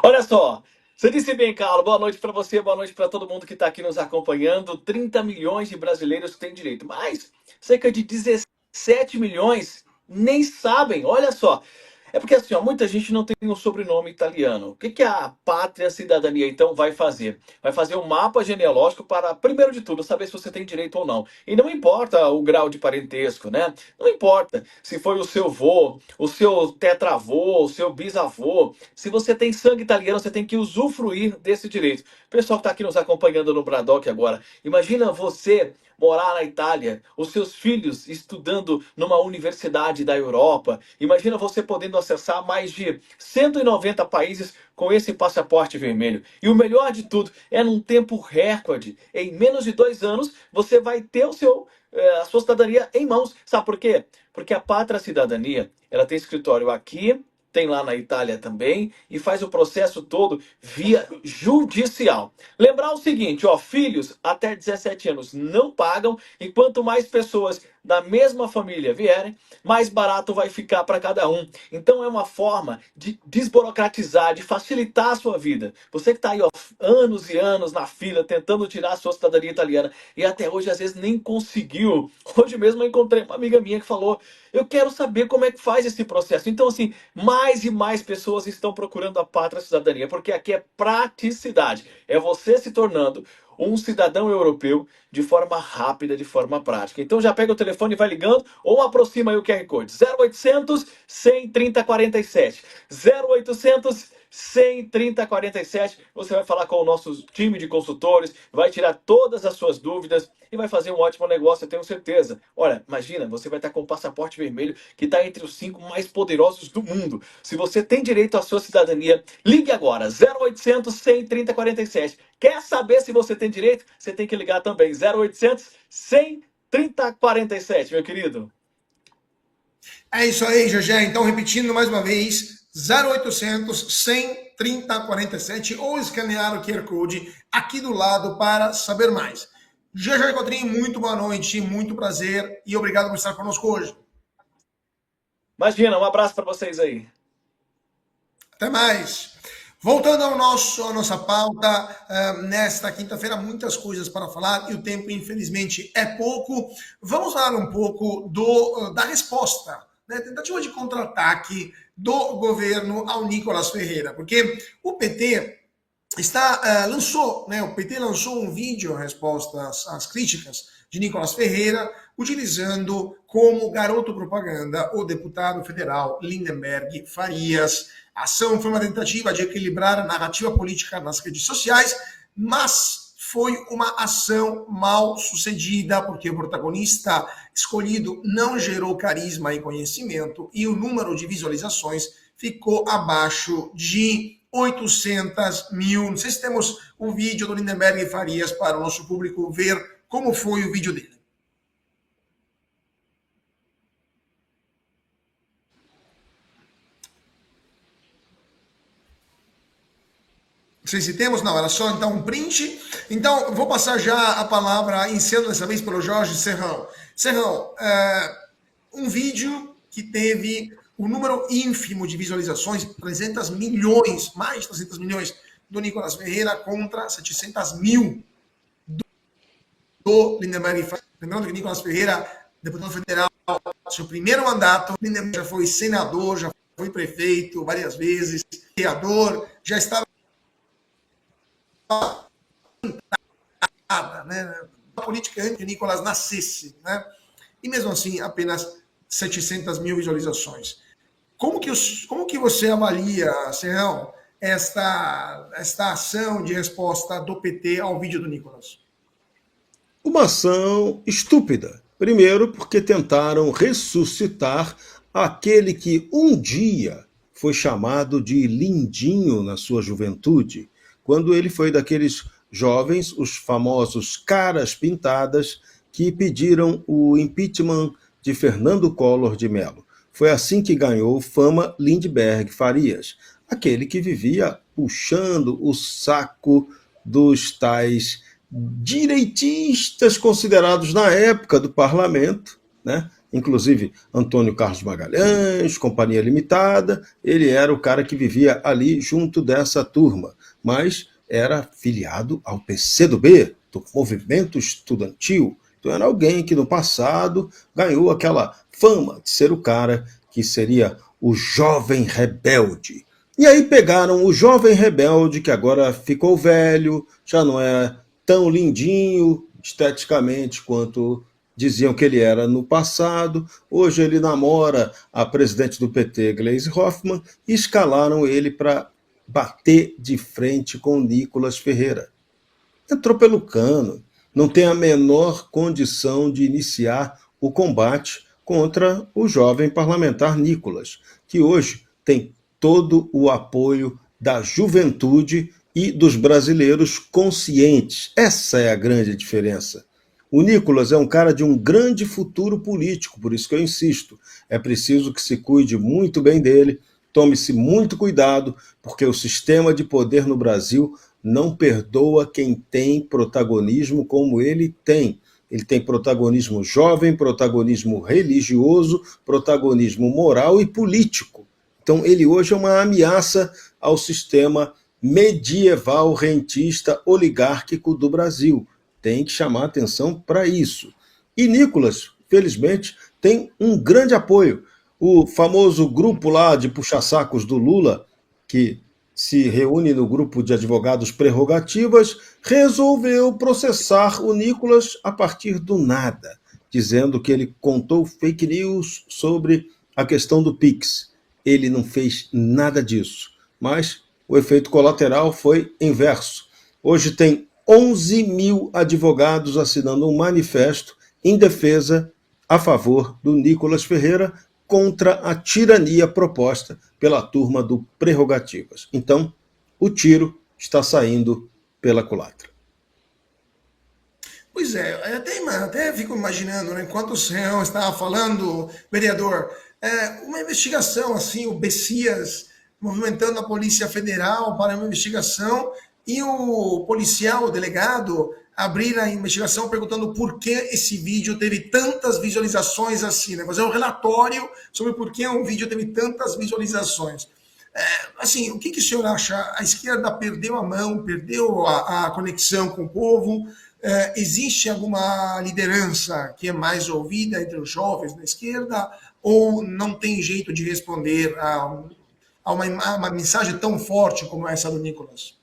Olha só, você disse bem, Carlos. Boa noite para você, boa noite para todo mundo que está aqui nos acompanhando. 30 milhões de brasileiros têm direito, mas cerca de 17 milhões nem sabem. Olha só, é porque assim, ó, muita gente não tem um sobrenome italiano. O que a Pátria Cidadania então vai fazer? Vai fazer um mapa genealógico para, primeiro de tudo, saber se você tem direito ou não. E não importa o grau de parentesco, né? Não importa se foi o seu vô, o seu tetravô, o seu bisavô. Se você tem sangue italiano, você tem que usufruir desse direito. O pessoal que está aqui nos acompanhando no Bradock agora, imagina você morar na Itália, os seus filhos estudando numa universidade da Europa. Imagina você podendo acessar mais de 190 países com esse passaporte vermelho. E o melhor de tudo é num tempo recorde. Em menos de 2 anos, você vai ter a sua cidadania em mãos. Sabe por quê? Porque a Pátria Cidadania, ela tem escritório aqui, tem lá na Itália também, e faz o processo todo via judicial. Lembrar o seguinte, ó, filhos até 17 anos não pagam, e quanto mais pessoas da mesma família vierem, mais barato vai ficar para cada um. Então é uma forma de desburocratizar, de facilitar a sua vida. Você que está aí, ó, anos e anos na fila, tentando tirar a sua cidadania italiana, e até hoje às vezes nem conseguiu. Hoje mesmo eu encontrei uma amiga minha que falou, eu quero saber como é que faz esse processo. Então assim, mais e mais pessoas estão procurando a Pátria Cidadania, porque aqui é praticidade. É você se tornando um cidadão europeu de forma rápida, de forma prática. Então já pega o telefone e vai ligando ou aproxima aí o QR Code. 0800 130 47. 0800 130 47. Você vai falar com o nosso time de consultores, vai tirar todas as suas dúvidas e vai fazer um ótimo negócio, eu tenho certeza. Olha, imagina, você vai estar com o passaporte vermelho que está entre os 5 mais poderosos do mundo. Se você tem direito à sua cidadania, ligue agora. 0800 130 47. Quer saber se você tem direito? Você tem que ligar também. 0800 130 47, meu querido. É isso aí, Gegé. Então, repetindo mais uma vez, 0800 130 47 ou escanear o QR Code aqui do lado para saber mais. Gegé Cotrim, muito boa noite, muito prazer e obrigado por estar conosco hoje. Imagina, um abraço para vocês aí. Até mais. Voltando à nossa pauta, nesta quinta-feira, muitas coisas para falar e o tempo, infelizmente, é pouco. Vamos falar um pouco da resposta, né? Tentativa de contra-ataque do governo ao Nicolas Ferreira, porque o PT lançou um vídeo em resposta às críticas de Nicolas Ferreira, utilizando como garoto propaganda o deputado federal Lindenberg Farias. A ação foi uma tentativa de equilibrar a narrativa política nas redes sociais, mas foi uma ação mal sucedida, porque o protagonista escolhido não gerou carisma e conhecimento, e o número de visualizações ficou abaixo de 800 mil. Não sei se temos o vídeo do Lindenberg Farias para o nosso público ver como foi o vídeo dele. Não sei se temos, não, era só então um print. Então, vou passar já a palavra, ensinando dessa vez pelo Jorge Serrão. Serrão, um vídeo que teve o número ínfimo de visualizações, 300 milhões, mais de 300 milhões, do Nicolas Ferreira contra 700 mil do Lindenberg. Lembrando que Nicolas Ferreira, deputado federal, seu primeiro mandato, Lindenberg já foi senador, já foi prefeito várias vezes, vereador, já estava né? A política antes de Nicolas nascesse, né? E mesmo assim, apenas 700 mil visualizações. Como que você avalia, Serrão, esta ação de resposta do PT ao vídeo do Nicolas? Uma ação estúpida. Primeiro, porque tentaram ressuscitar aquele que um dia foi chamado de lindinho na sua juventude, quando ele foi daqueles jovens, os famosos caras pintadas, que pediram o impeachment de Fernando Collor de Mello. Foi assim que ganhou fama Lindenberg Farias, aquele que vivia puxando o saco dos tais direitistas considerados na época do parlamento, né? Inclusive Antônio Carlos Magalhães, Companhia Limitada, ele era o cara que vivia ali junto dessa turma, mas era filiado ao PCdoB, do Movimento Estudantil. Então era alguém que no passado ganhou aquela fama de ser o cara que seria o jovem rebelde. E aí pegaram o jovem rebelde, que agora ficou velho, já não é tão lindinho esteticamente quanto diziam que ele era no passado. Hoje ele namora a presidente do PT, Gleisi Hoffmann, e escalaram ele para bater de frente com Nicolas Ferreira. Entrou pelo cano, não tem a menor condição de iniciar o combate contra o jovem parlamentar Nicolas, que hoje tem todo o apoio da juventude e dos brasileiros conscientes. Essa é a grande diferença. O Nicolas é um cara de um grande futuro político, por isso que eu insisto, é preciso que se cuide muito bem dele, tome-se muito cuidado, porque o sistema de poder no Brasil não perdoa quem tem protagonismo como ele tem. Ele tem protagonismo jovem, protagonismo religioso, protagonismo moral e político. Então ele hoje é uma ameaça ao sistema medieval, rentista, oligárquico do Brasil. Tem que chamar atenção para isso. E Nicolas, felizmente, tem um grande apoio. O famoso grupo lá de puxa-sacos do Lula, que se reúne no grupo de advogados prerrogativas, resolveu processar o Nicolas a partir do nada, dizendo que ele contou fake news sobre a questão do Pix. Ele não fez nada disso, mas o efeito colateral foi inverso. Hoje tem 11 mil advogados assinando um manifesto em defesa a favor do Nicolas Ferreira contra a tirania proposta pela turma do Prerrogativas. Então, o tiro está saindo pela culatra. Pois é, até fico imaginando, né, enquanto o senhor estava falando, vereador, uma investigação assim, o Bessias movimentando a Polícia Federal para uma investigação e o policial, o delegado, abrir a investigação perguntando por que esse vídeo teve tantas visualizações assim, né? Fazer um relatório sobre por que um vídeo teve tantas visualizações. Assim, o que o senhor acha? A esquerda perdeu a mão, perdeu a conexão com o povo? Existe alguma liderança que é mais ouvida entre os jovens da esquerda? Ou não tem jeito de responder a uma mensagem tão forte como essa do Nicolas?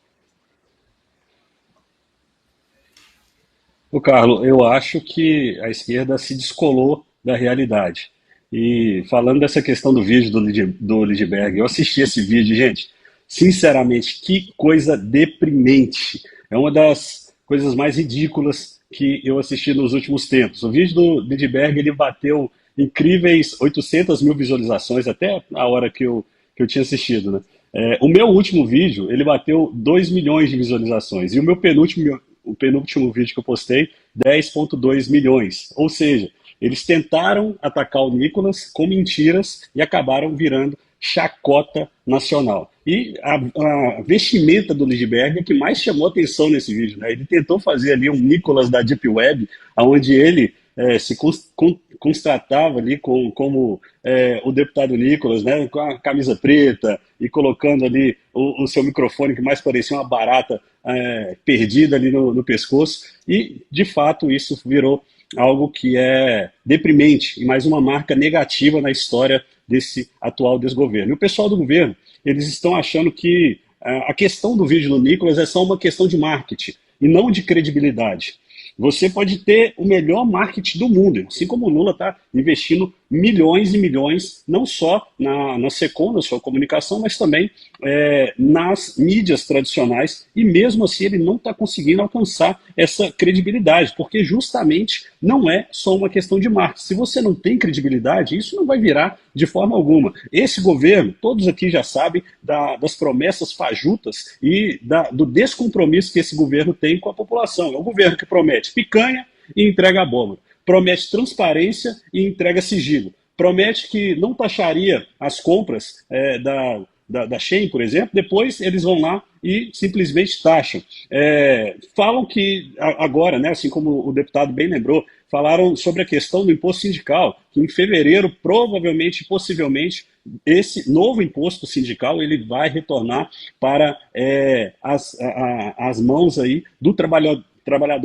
Ô, Carlos, eu acho que a esquerda se descolou da realidade. E falando dessa questão do vídeo do Lidberg, eu assisti esse vídeo, gente. Sinceramente, que coisa deprimente. É uma das coisas mais ridículas que eu assisti nos últimos tempos. O vídeo do Lindbergh, ele bateu incríveis 800 mil visualizações até a hora que eu tinha assistido, né? O meu último vídeo, ele bateu 2 milhões de visualizações. E o penúltimo vídeo que eu postei, 10,2 milhões. Ou seja, eles tentaram atacar o Nicolas com mentiras e acabaram virando chacota nacional. E a vestimenta do Lindbergh é que mais chamou atenção nesse vídeo, né? Ele tentou fazer ali um Nicolas da Deep Web, onde ele se constatava ali como o deputado Nicolas, né, com a camisa preta e colocando ali o seu microfone que mais parecia uma barata perdida ali no pescoço. E, de fato, isso virou algo que é deprimente e mais uma marca negativa na história desse atual desgoverno. E o pessoal do governo, eles estão achando que a questão do vídeo do Nicolas é só uma questão de marketing e não de credibilidade. Você pode ter o melhor marketing do mundo, assim como o Lula está investindo milhões e milhões, não só na SECOM, na sua comunicação, mas também nas mídias tradicionais, e mesmo assim ele não está conseguindo alcançar essa credibilidade, porque justamente não é só uma questão de marketing. Se você não tem credibilidade, isso não vai virar de forma alguma. Esse governo, todos aqui já sabem das promessas fajutas e do descompromisso que esse governo tem com a população. É um governo que promete picanha e entrega abóbora. Promete transparência e entrega sigilo. Promete que não taxaria as compras da Shein, por exemplo, depois eles vão lá e simplesmente taxam. Falam que agora, né, assim como o deputado bem lembrou, falaram sobre a questão do imposto sindical, que em fevereiro, provavelmente, possivelmente, esse novo imposto sindical ele vai retornar para as mãos aí do trabalhador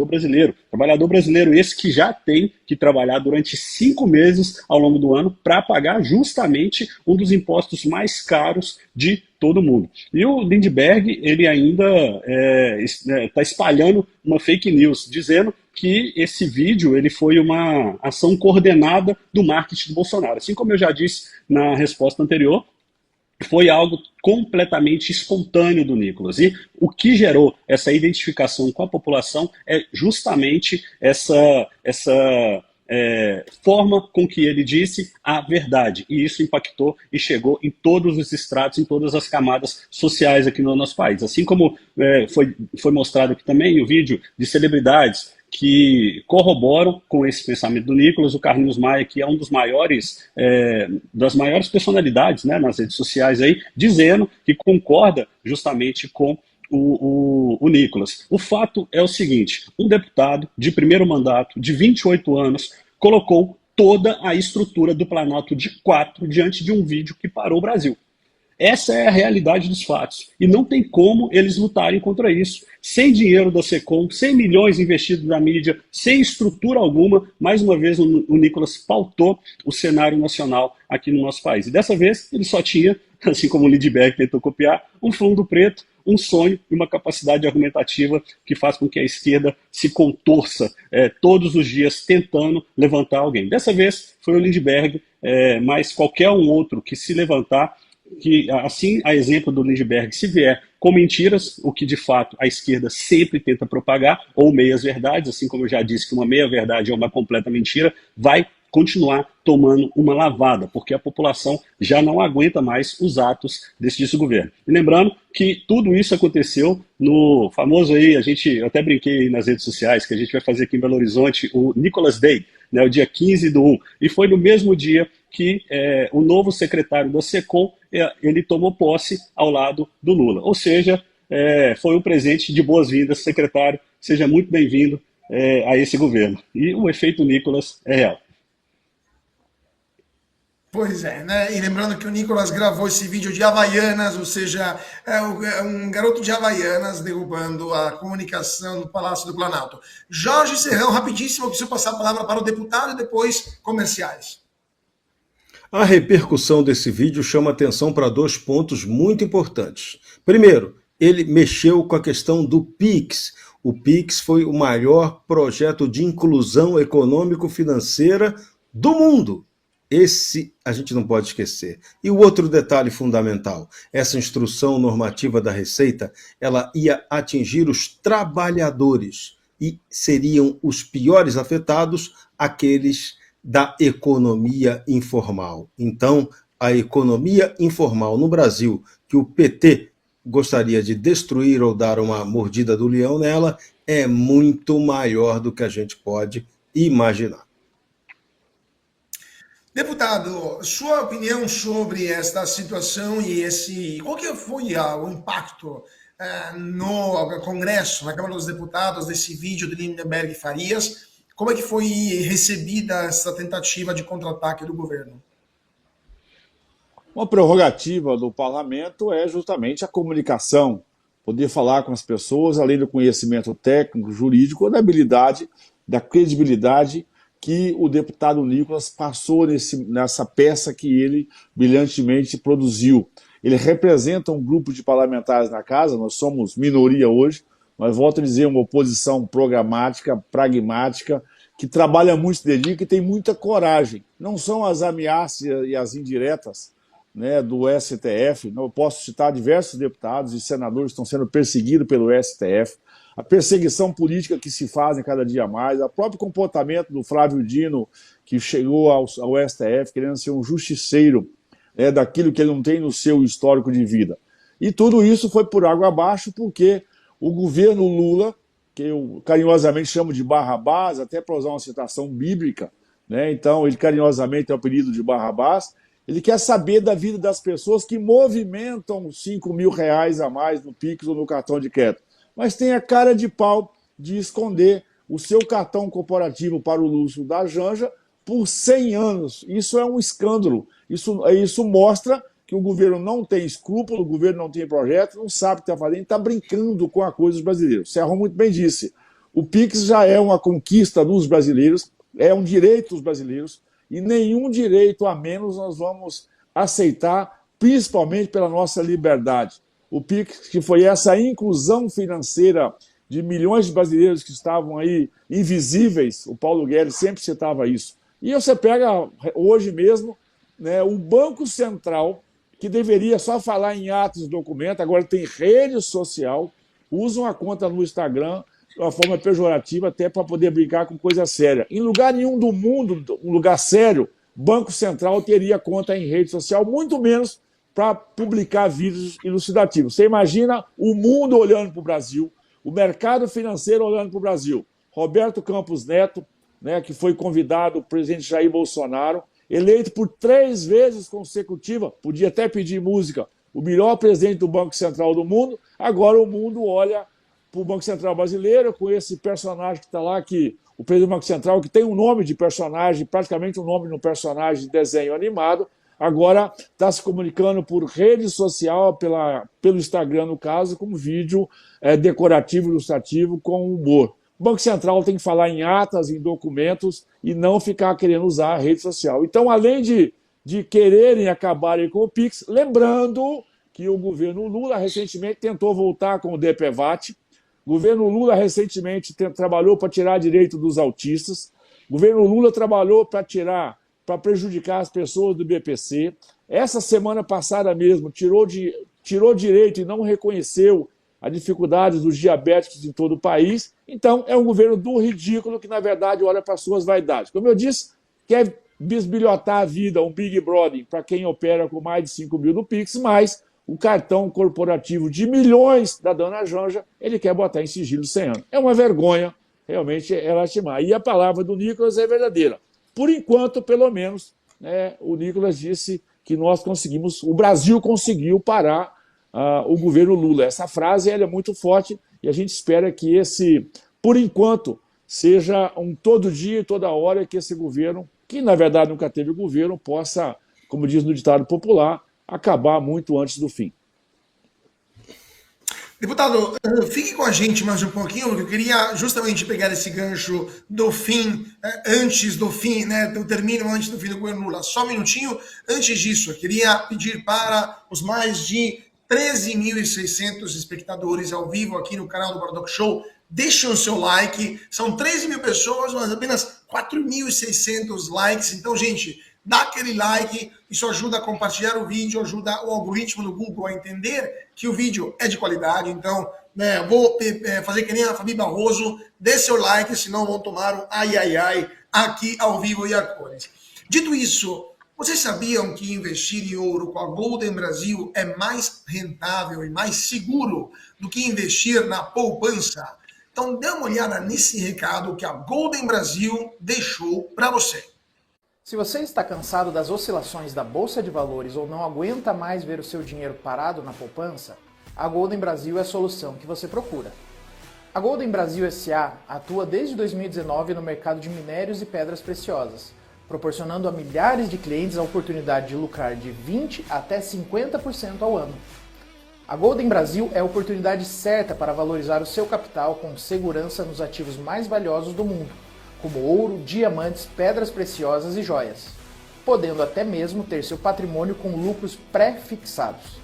brasileiro. Trabalhador brasileiro esse que já tem que trabalhar durante 5 meses ao longo do ano para pagar justamente um dos impostos mais caros de todo mundo. E o Lindbergh, ele ainda está espalhando uma fake news, dizendo que esse vídeo ele foi uma ação coordenada do marketing do Bolsonaro. Assim como eu já disse na resposta anterior, foi algo completamente espontâneo do Nicolas. E o que gerou essa identificação com a população é justamente essa forma com que ele disse a verdade. E isso impactou e chegou em todos os estratos, em todas as camadas sociais aqui no nosso país. Assim como foi mostrado aqui também o vídeo de celebridades que corroboram com esse pensamento do Nicolas, o Carlinhos Maia, que é um dos das maiores personalidades, né, nas redes sociais aí, dizendo que concorda justamente com o Nicolas. O fato é o seguinte: um deputado de primeiro mandato, de 28 anos, colocou toda a estrutura do Planalto de 4 diante de um vídeo que parou o Brasil. Essa é a realidade dos fatos. E não tem como eles lutarem contra isso. Sem dinheiro da SECOM, sem milhões investidos na mídia, sem estrutura alguma, mais uma vez o Nicolas pautou o cenário nacional aqui no nosso país. E dessa vez ele só tinha, assim como o Lindbergh tentou copiar, um fundo preto, um sonho e uma capacidade argumentativa que faz com que a esquerda se contorça todos os dias tentando levantar alguém. Dessa vez foi o Lindbergh, mas qualquer um outro que se levantar, que assim, a exemplo do Lindbergh, se vier com mentiras, o que de fato a esquerda sempre tenta propagar, ou meias-verdades, assim como eu já disse que uma meia-verdade é uma completa mentira, vai continuar tomando uma lavada, porque a população já não aguenta mais os atos desse desgoverno. E lembrando que tudo isso aconteceu no famoso aí, eu até brinquei aí nas redes sociais, que a gente vai fazer aqui em Belo Horizonte o Nicolas Day, né, o dia 15/1, e foi no mesmo dia que o novo secretário da SECOM, ele tomou posse ao lado do Lula. Ou seja, foi um presente de boas-vindas, secretário, seja muito bem-vindo a esse governo. E o efeito Nicolas é real. Pois é, né? E lembrando que o Nicolas gravou esse vídeo de Havaianas, ou seja, um garoto de Havaianas derrubando a comunicação do Palácio do Planalto. Jorge Serrão, rapidíssimo, eu preciso passar a palavra para o deputado e depois comerciais. A repercussão desse vídeo chama atenção para 2 pontos muito importantes. Primeiro, ele mexeu com a questão do PIX. O PIX foi o maior projeto de inclusão econômico-financeira do mundo. Esse a gente não pode esquecer. E o outro detalhe fundamental, essa instrução normativa da Receita, ela ia atingir os trabalhadores e seriam os piores afetados, aqueles da economia informal. Então, a economia informal no Brasil, que o PT gostaria de destruir ou dar uma mordida do leão nela, é muito maior do que a gente pode imaginar. Deputado, sua opinião sobre esta situação e qual que foi o impacto no Congresso, na Câmara dos Deputados, desse vídeo de Lindenberg e Farias? Como é que foi recebida essa tentativa de contra-ataque do governo? Uma prerrogativa do parlamento é justamente a comunicação, poder falar com as pessoas, além do conhecimento técnico, jurídico, da habilidade, da credibilidade que o deputado Nicolas passou nessa peça que ele brilhantemente produziu. Ele representa um grupo de parlamentares na casa, nós somos minoria hoje, mas volto a dizer, uma oposição programática, pragmática, que trabalha muito, se dedica e tem muita coragem. Não são as ameaças e as indiretas, né, do STF, eu posso citar diversos deputados e senadores que estão sendo perseguidos pelo STF, a perseguição política que se faz cada dia mais, o próprio comportamento do Flávio Dino, que chegou ao STF querendo ser um justiceiro, né, daquilo que ele não tem no seu histórico de vida. E tudo isso foi por água abaixo porque o governo Lula, que eu carinhosamente chamo de Barrabás, até para usar uma citação bíblica, né, então ele carinhosamente é o apelido de Barrabás, ele quer saber da vida das pessoas que movimentam R$5.000 a mais no Pix ou no cartão de crédito, mas tem a cara de pau de esconder o seu cartão corporativo para o luxo da Janja por 100 anos. Isso é um escândalo. Isso mostra que o governo não tem escrúpulo, o governo não tem projeto, não sabe o que está fazendo, está brincando com a coisa dos brasileiros. Serra muito bem disse, o Pix já é uma conquista dos brasileiros, é um direito dos brasileiros, e nenhum direito a menos nós vamos aceitar, principalmente pela nossa liberdade. O Pix, que foi essa inclusão financeira de milhões de brasileiros que estavam aí invisíveis, o Paulo Guedes sempre citava isso. E você pega hoje mesmo, né, o Banco Central, que deveria só falar em atos e documentos, agora tem rede social, usa uma conta no Instagram de uma forma pejorativa até para poder brincar com coisa séria. Em lugar nenhum do mundo, um lugar sério, Banco Central teria conta em rede social, muito menos para publicar vídeos elucidativos. Você imagina o mundo olhando para o Brasil, o mercado financeiro olhando para o Brasil. Roberto Campos Neto, né, que foi convidado, o presidente Jair Bolsonaro, eleito por 3 vezes consecutivas, podia até pedir música, o melhor presidente do Banco Central do mundo, agora o mundo olha para o Banco Central brasileiro, com esse personagem que está lá, que o presidente do Banco Central, que tem um nome de personagem, praticamente um nome de um personagem de desenho animado, agora está se comunicando por rede social, pelo Instagram, no caso, com vídeo decorativo, ilustrativo, com humor. O Banco Central tem que falar em atas, em documentos, e não ficar querendo usar a rede social. Então, além de quererem acabarem com o Pix, lembrando que o governo Lula recentemente tentou voltar com o DPVAT, o governo Lula recentemente trabalhou para tirar direito dos autistas, o governo Lula trabalhou para prejudicar as pessoas do BPC. Essa semana passada mesmo tirou direito e não reconheceu a dificuldade dos diabéticos em todo o país. Então, é um governo do ridículo que, na verdade, olha para as suas vaidades. Como eu disse, quer bisbilhotar a vida, um Big Brother, para quem opera com mais de 5 mil no Pix, mas o cartão corporativo de milhões da dona Janja, ele quer botar em sigilo 100 anos. É uma vergonha, realmente é lastimar. E a palavra do Nicolas é verdadeira. Por enquanto, pelo menos, né, o Nicolas disse que o Brasil conseguiu parar o governo Lula. Essa frase ela é muito forte e a gente espera que por enquanto, seja um todo dia e toda hora que esse governo, que na verdade nunca teve governo, possa, como diz no ditado popular, acabar muito antes do fim. Deputado, fique com a gente mais um pouquinho, porque eu queria justamente pegar esse gancho do fim, antes do fim, né, do término antes do fim do governo Lula. Só um minutinho. Antes disso, eu queria pedir para os mais de 13.600 espectadores ao vivo aqui no canal do Bardock Show, deixem o seu like. São 13 mil pessoas, mas apenas 4.600 likes. Então, gente, dá aquele like, isso ajuda a compartilhar o vídeo, ajuda o algoritmo do Google a entender que o vídeo é de qualidade. Então, vou fazer que nem a Fabi Barroso, dê seu like, senão vão tomar um ai ai ai aqui ao vivo e a cores. Dito isso, vocês sabiam que investir em ouro com a Golden Brasil é mais rentável e mais seguro do que investir na poupança? Então dê uma olhada nesse recado que a Golden Brasil deixou para você. Se você está cansado das oscilações da Bolsa de Valores ou não aguenta mais ver o seu dinheiro parado na poupança, a Golden Brasil é a solução que você procura. A Golden Brasil S.A. atua desde 2019 no mercado de minérios e pedras preciosas, proporcionando a milhares de clientes a oportunidade de lucrar de 20% até 50% ao ano. A Golden Brasil é a oportunidade certa para valorizar o seu capital com segurança nos ativos mais valiosos do mundo, como ouro, diamantes, pedras preciosas e joias, podendo até mesmo ter seu patrimônio com lucros pré-fixados.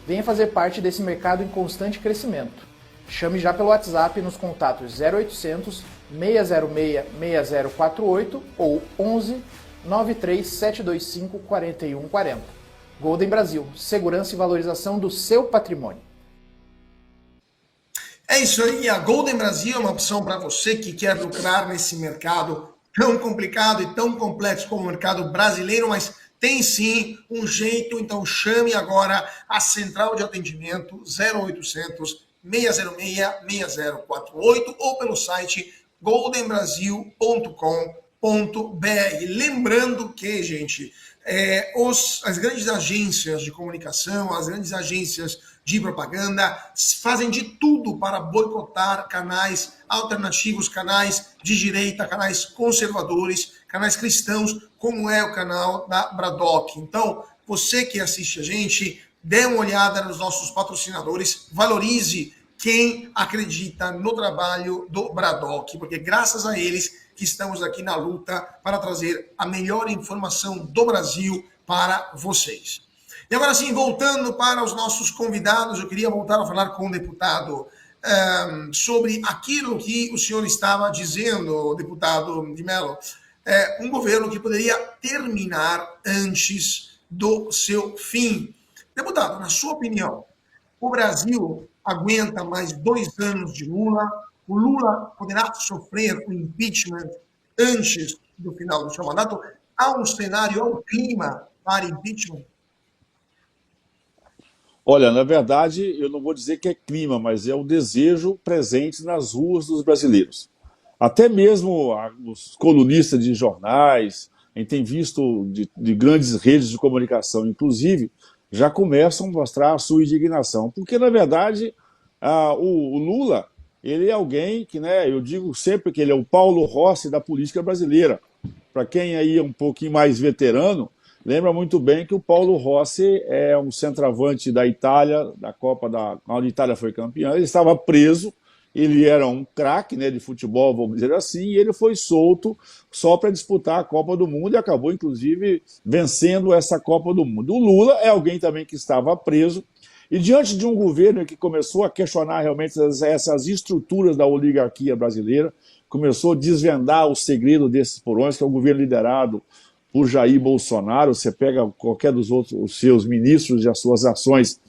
Venha fazer parte desse mercado em constante crescimento. Chame já pelo WhatsApp nos contatos 0800 606 6048 ou 11 93 725 4140. Golden Brasil, segurança e valorização do seu patrimônio. É isso aí, a Golden Brasil é uma opção para você que quer lucrar nesse mercado tão complicado e tão complexo como o mercado brasileiro, mas tem sim um jeito, então chame agora a central de atendimento 0800 606 6048 ou pelo site goldenbrasil.com.br. Lembrando que, gente, as grandes agências de comunicação, as grandes agências de propaganda fazem de tudo para boicotar canais alternativos, canais de direita, canais conservadores, canais cristãos, como é o canal da Braddock. Então, você que assiste a gente, dê uma olhada nos nossos patrocinadores, valorize quem acredita no trabalho do Braddock, porque graças a eles que estamos aqui na luta para trazer a melhor informação do Brasil para vocês. E agora sim, voltando para os nossos convidados, eu queria voltar a falar com o deputado sobre aquilo que o senhor estava dizendo, deputado de Mello, um governo que poderia terminar antes do seu fim. Deputado, na sua opinião, o Brasil aguenta mais 2 anos de Lula? O Lula poderá sofrer o impeachment antes do final do seu mandato? Há um cenário, há um clima para impeachment? Olha, na verdade, eu não vou dizer que é clima, mas é o desejo presente nas ruas dos brasileiros. Até mesmo os colunistas de jornais, a gente tem visto de grandes redes de comunicação, inclusive, já começam a mostrar a sua indignação. Porque, na verdade, o Lula, ele é alguém que, eu digo sempre que ele é o Paulo Rossi da política brasileira. Para quem aí é um pouquinho mais veterano, lembra muito bem que o Paulo Rossi é um centroavante da Itália, quando a Itália foi campeã. Ele estava preso, ele era um craque de futebol, vamos dizer assim, e ele foi solto só para disputar a Copa do Mundo e acabou, inclusive, vencendo essa Copa do Mundo. O Lula é alguém também que estava preso, e diante de um governo que começou a questionar realmente essas estruturas da oligarquia brasileira, começou a desvendar o segredo desses porões, que é o governo liderado por Jair Bolsonaro. Você pega qualquer dos outros, os seus ministros e as suas ações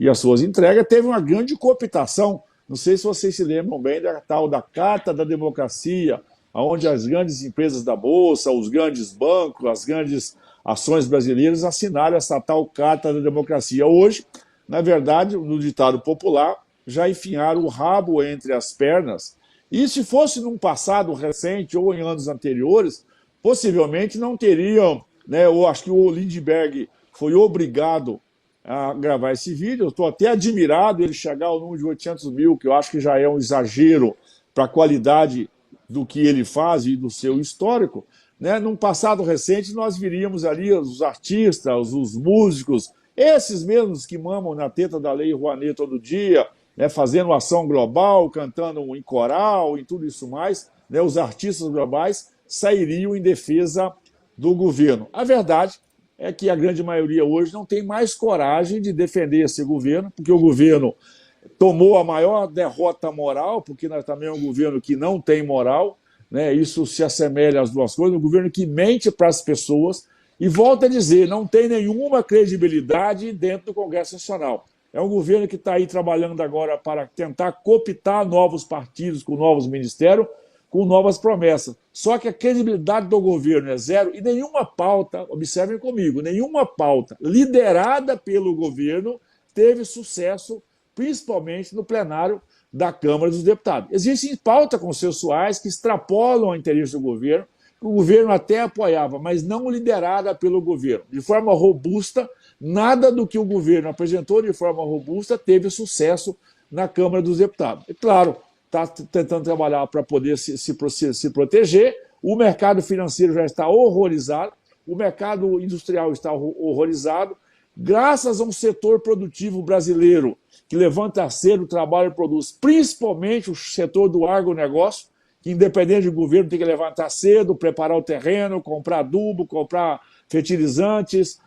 e as suas entregas, teve uma grande cooptação. Não sei se vocês se lembram bem da tal da Carta da Democracia, onde as grandes empresas da Bolsa, os grandes bancos, as grandes ações brasileiras assinaram essa tal Carta da Democracia. Hoje, na verdade, no ditado popular, já enfiaram o rabo entre as pernas. E se fosse num passado recente ou em anos anteriores, possivelmente não teriam, eu acho que o Lindbergh foi obrigado a gravar esse vídeo. Eu estou até admirado ele chegar ao número de 800 mil, que eu acho que já é um exagero para a qualidade do que ele faz e do seu histórico. Num passado recente, nós viríamos ali os artistas, os músicos, esses mesmos que mamam na teta da Lei Rouanet todo dia, fazendo ação global, cantando em coral e tudo isso mais, os artistas globais sairiam em defesa do governo. A verdade é que a grande maioria hoje não tem mais coragem de defender esse governo, porque o governo tomou a maior derrota moral, porque nós também é um governo que não tem moral, isso se assemelha às duas coisas, um governo que mente para as pessoas E volto a dizer, não tem nenhuma credibilidade dentro do Congresso Nacional. É um governo que está aí trabalhando agora para tentar cooptar novos partidos com novos ministérios, com novas promessas. Só que a credibilidade do governo é zero e nenhuma pauta, observem comigo, nenhuma pauta liderada pelo governo teve sucesso, principalmente no plenário da Câmara dos Deputados. Existem pautas consensuais que extrapolam o interesse do governo, que o governo até apoiava, mas não liderada pelo governo. De forma robusta, nada do que o governo apresentou de forma robusta teve sucesso na Câmara dos Deputados. É claro, está tentando trabalhar para poder se proteger, o mercado financeiro já está horrorizado, o mercado industrial está horrorizado, graças a um setor produtivo brasileiro que levanta cedo, trabalha e produz, principalmente o setor do agronegócio, que independente do governo tem que levantar cedo, preparar o terreno, comprar adubo, comprar fertilizantes,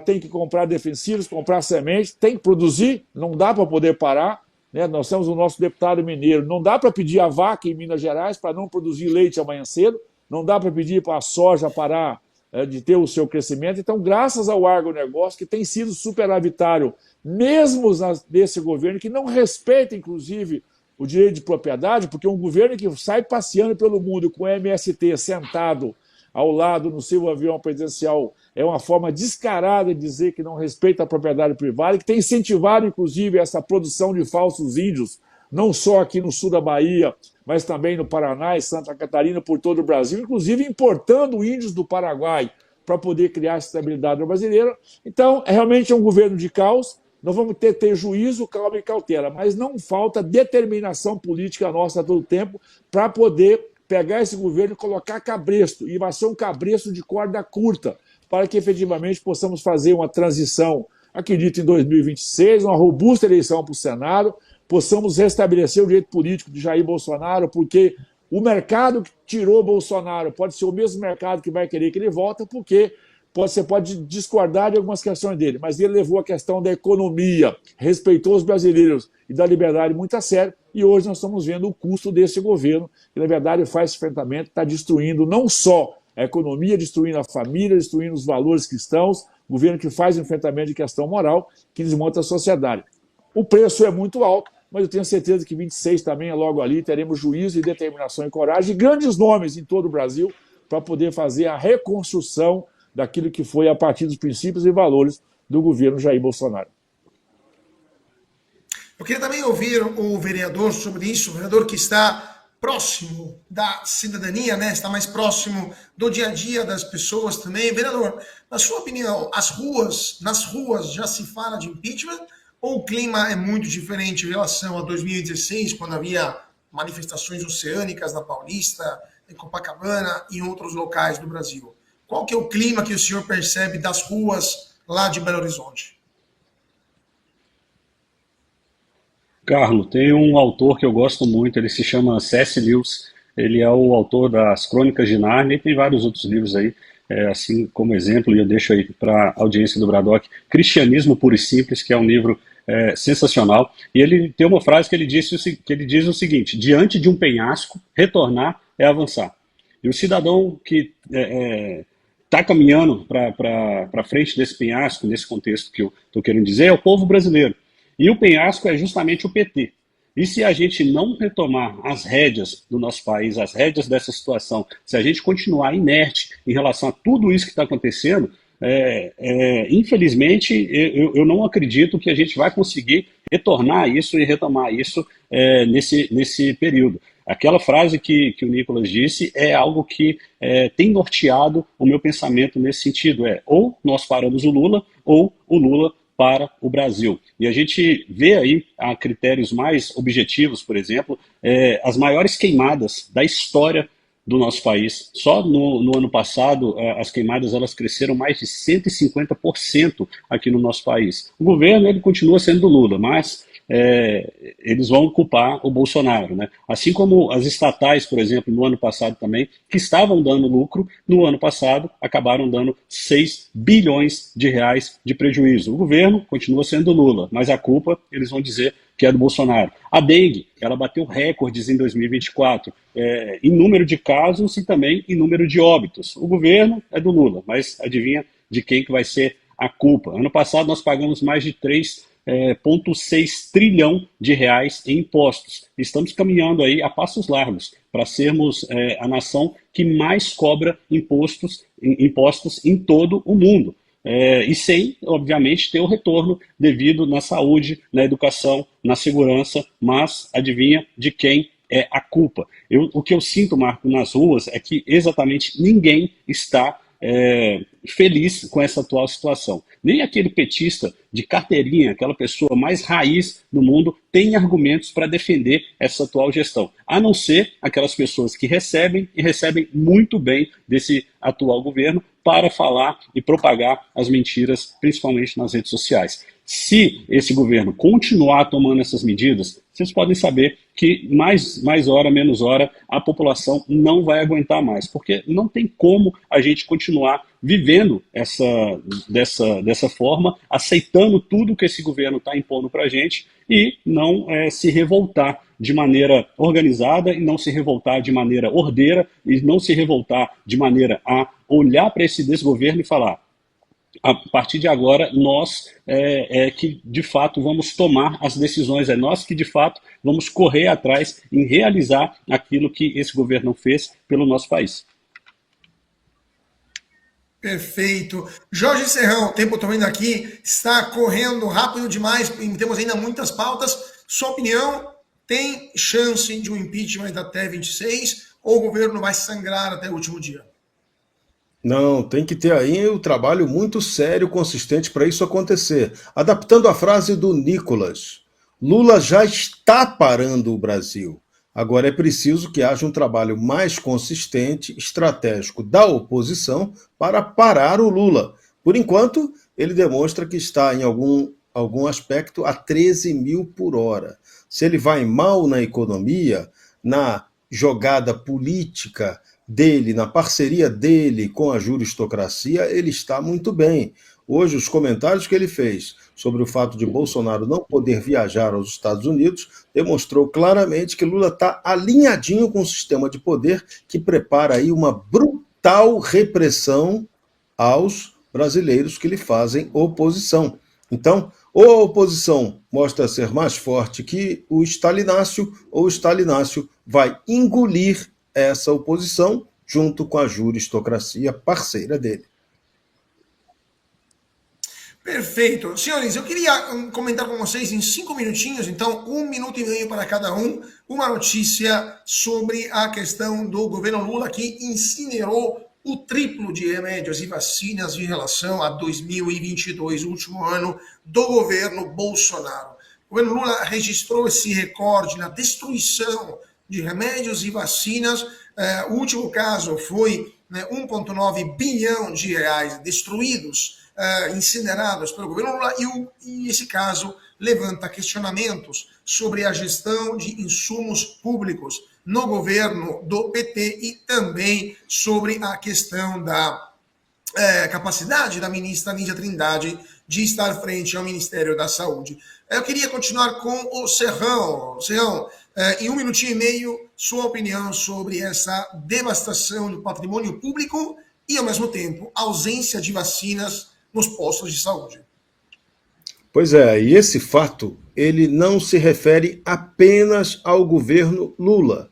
tem que comprar defensivos, comprar sementes, tem que produzir, não dá para poder parar. Né? Nós temos o nosso deputado mineiro, não dá para pedir a vaca em Minas Gerais para não produzir leite amanhã cedo, não dá para pedir para a soja parar de ter o seu crescimento. Então, graças ao agronegócio, que tem sido superavitário, mesmo desse governo, que não respeita, inclusive, o direito de propriedade, porque um governo que sai passeando pelo mundo com o MST sentado ao lado no seu avião presidencial é uma forma descarada de dizer que não respeita a propriedade privada, que tem incentivado, inclusive, essa produção de falsos índios, não só aqui no sul da Bahia, mas também no Paraná e Santa Catarina, por todo o Brasil, inclusive importando índios do Paraguai para poder criar estabilidade brasileira. Então, realmente é um governo de caos. Nós vamos ter juízo, calma e cautela, mas não falta determinação política nossa a todo tempo para poder pegar esse governo e colocar cabresto, e vai ser um cabresto de corda curta, para que efetivamente possamos fazer uma transição, acredito, em 2026, uma robusta eleição para o Senado, possamos restabelecer o direito político de Jair Bolsonaro, porque o mercado que tirou Bolsonaro pode ser o mesmo mercado que vai querer que ele volte, porque você pode discordar de algumas questões dele, mas ele levou a questão da economia, respeitou os brasileiros e da liberdade muito a sério, e hoje nós estamos vendo o custo desse governo, que na verdade faz esse enfrentamento, está destruindo não só a economia, destruindo a família, destruindo os valores cristãos, governo que faz enfrentamento de questão moral, que desmonta a sociedade. O preço é muito alto, mas eu tenho certeza que 26 também é logo ali, teremos juízo e determinação e coragem, e grandes nomes em todo o Brasil, para poder fazer a reconstrução daquilo que foi a partir dos princípios e valores do governo Jair Bolsonaro. Eu queria também ouvir o vereador sobre isso, o vereador que está próximo da cidadania, né? Está mais próximo do dia a dia das pessoas também. Vereador, na sua opinião, nas ruas já se fala de impeachment ou o clima é muito diferente em relação a 2016, quando havia manifestações oceânicas na Paulista, em Copacabana e em outros locais do Brasil? Qual que é o clima que o senhor percebe das ruas lá de Belo Horizonte? Carlos, tem um autor que eu gosto muito, ele se chama C.S. Lewis, ele é o autor das Crônicas de Nárnia e tem vários outros livros aí, assim como exemplo, e eu deixo aí para a audiência do Bradock, Cristianismo Puro e Simples, que é um livro sensacional, e ele tem uma frase que ele diz o seguinte: diante de um penhasco, retornar é avançar. E o cidadão que está caminhando para frente desse penhasco, nesse contexto que eu estou querendo dizer, é o povo brasileiro. E o penhasco é justamente o PT. E se a gente não retomar as rédeas do nosso país, as rédeas dessa situação, se a gente continuar inerte em relação a tudo isso que está acontecendo, infelizmente, eu não acredito que a gente vai conseguir retornar isso e retomar isso nesse período. Aquela frase que o Nicolas disse é algo que tem norteado o meu pensamento nesse sentido. Ou nós paramos o Lula, ou o Lula para o Brasil. E a gente vê aí, a critérios mais objetivos, por exemplo, as maiores queimadas da história do nosso país. Só no ano passado, as queimadas elas cresceram mais de 150% aqui no nosso país. O governo ele continua sendo do Lula, mas eles vão culpar o Bolsonaro, né? Assim como as estatais, por exemplo, no ano passado também, que estavam dando lucro, no ano passado acabaram dando 6 bilhões de reais de prejuízo. O governo continua sendo Lula, mas a culpa eles vão dizer que é do Bolsonaro. A dengue, ela bateu recordes em 2024, em número de casos e também em número de óbitos. O governo é do Lula, mas adivinha de quem que vai ser a culpa? Ano passado nós pagamos mais de 3,6 trilhão de reais em impostos. Estamos caminhando aí a passos largos para sermos a nação que mais cobra impostos em todo o mundo. E sem, obviamente, ter o retorno devido na saúde, na educação, na segurança, mas adivinha de quem é a culpa? O que eu sinto, Marco, nas ruas é que exatamente ninguém está feliz com essa atual situação. Nem aquele petista de carteirinha, aquela pessoa mais raiz do mundo, tem argumentos para defender essa atual gestão, a não ser aquelas pessoas que recebem e recebem muito bem desse atual governo para falar e propagar as mentiras, principalmente nas redes sociais. Se esse governo continuar tomando essas medidas, vocês podem saber que mais hora, menos hora, a população não vai aguentar mais, porque não tem como a gente continuar vivendo dessa forma, aceitando tudo que esse governo está impondo para a gente e não se revoltar de maneira organizada e não se revoltar de maneira ordeira e não se revoltar de maneira a olhar para esse desgoverno e falar: a partir de agora, nós que de fato vamos tomar as decisões, é nós que de fato vamos correr atrás em realizar aquilo que esse governo fez pelo nosso país. Perfeito. Jorge Serrão, o tempo estou vendo aqui, está correndo rápido demais, temos ainda muitas pautas. Sua opinião, tem chance de um impeachment até 26 ou o governo vai sangrar até o último dia? Não, tem que ter aí um trabalho muito sério, consistente para isso acontecer. Adaptando a frase do Nicolas, Lula já está parando o Brasil. Agora é preciso que haja um trabalho mais consistente, estratégico da oposição para parar o Lula. Por enquanto, ele demonstra que está em algum aspecto a 13 mil por hora. Se ele vai mal na economia, na jogada política dele, na parceria dele com a juristocracia, ele está muito bem. Hoje, os comentários que ele fez sobre o fato de Bolsonaro não poder viajar aos Estados Unidos demonstrou claramente que Lula está alinhadinho com o sistema de poder que prepara aí uma brutal repressão aos brasileiros que lhe fazem oposição. Então, ou a oposição mostra ser mais forte que o Stalinácio, ou o Stalinácio vai engolir essa oposição junto com a juristocracia parceira dele. Perfeito. Senhores, eu queria comentar com vocês em 5 minutinhos, então 1 minuto e meio para cada um, uma notícia sobre a questão do governo Lula que incinerou o triplo de remédios e vacinas em relação a 2022, o último ano do governo Bolsonaro. O governo Lula registrou esse recorde na destruição de remédios e vacinas. O último caso foi 1,9 bilhão de reais destruídos, incinerados pelo governo Lula, e esse caso levanta questionamentos sobre a gestão de insumos públicos no governo do PT e também sobre a questão da capacidade da ministra Nídia Trindade de estar frente ao Ministério da Saúde. Eu queria continuar com o Serrão. Serrão, em 1 minutinho e meio, sua opinião sobre essa devastação do patrimônio público e, ao mesmo tempo, ausência de vacinas nos postos de saúde. Pois é, e esse fato, ele não se refere apenas ao governo Lula.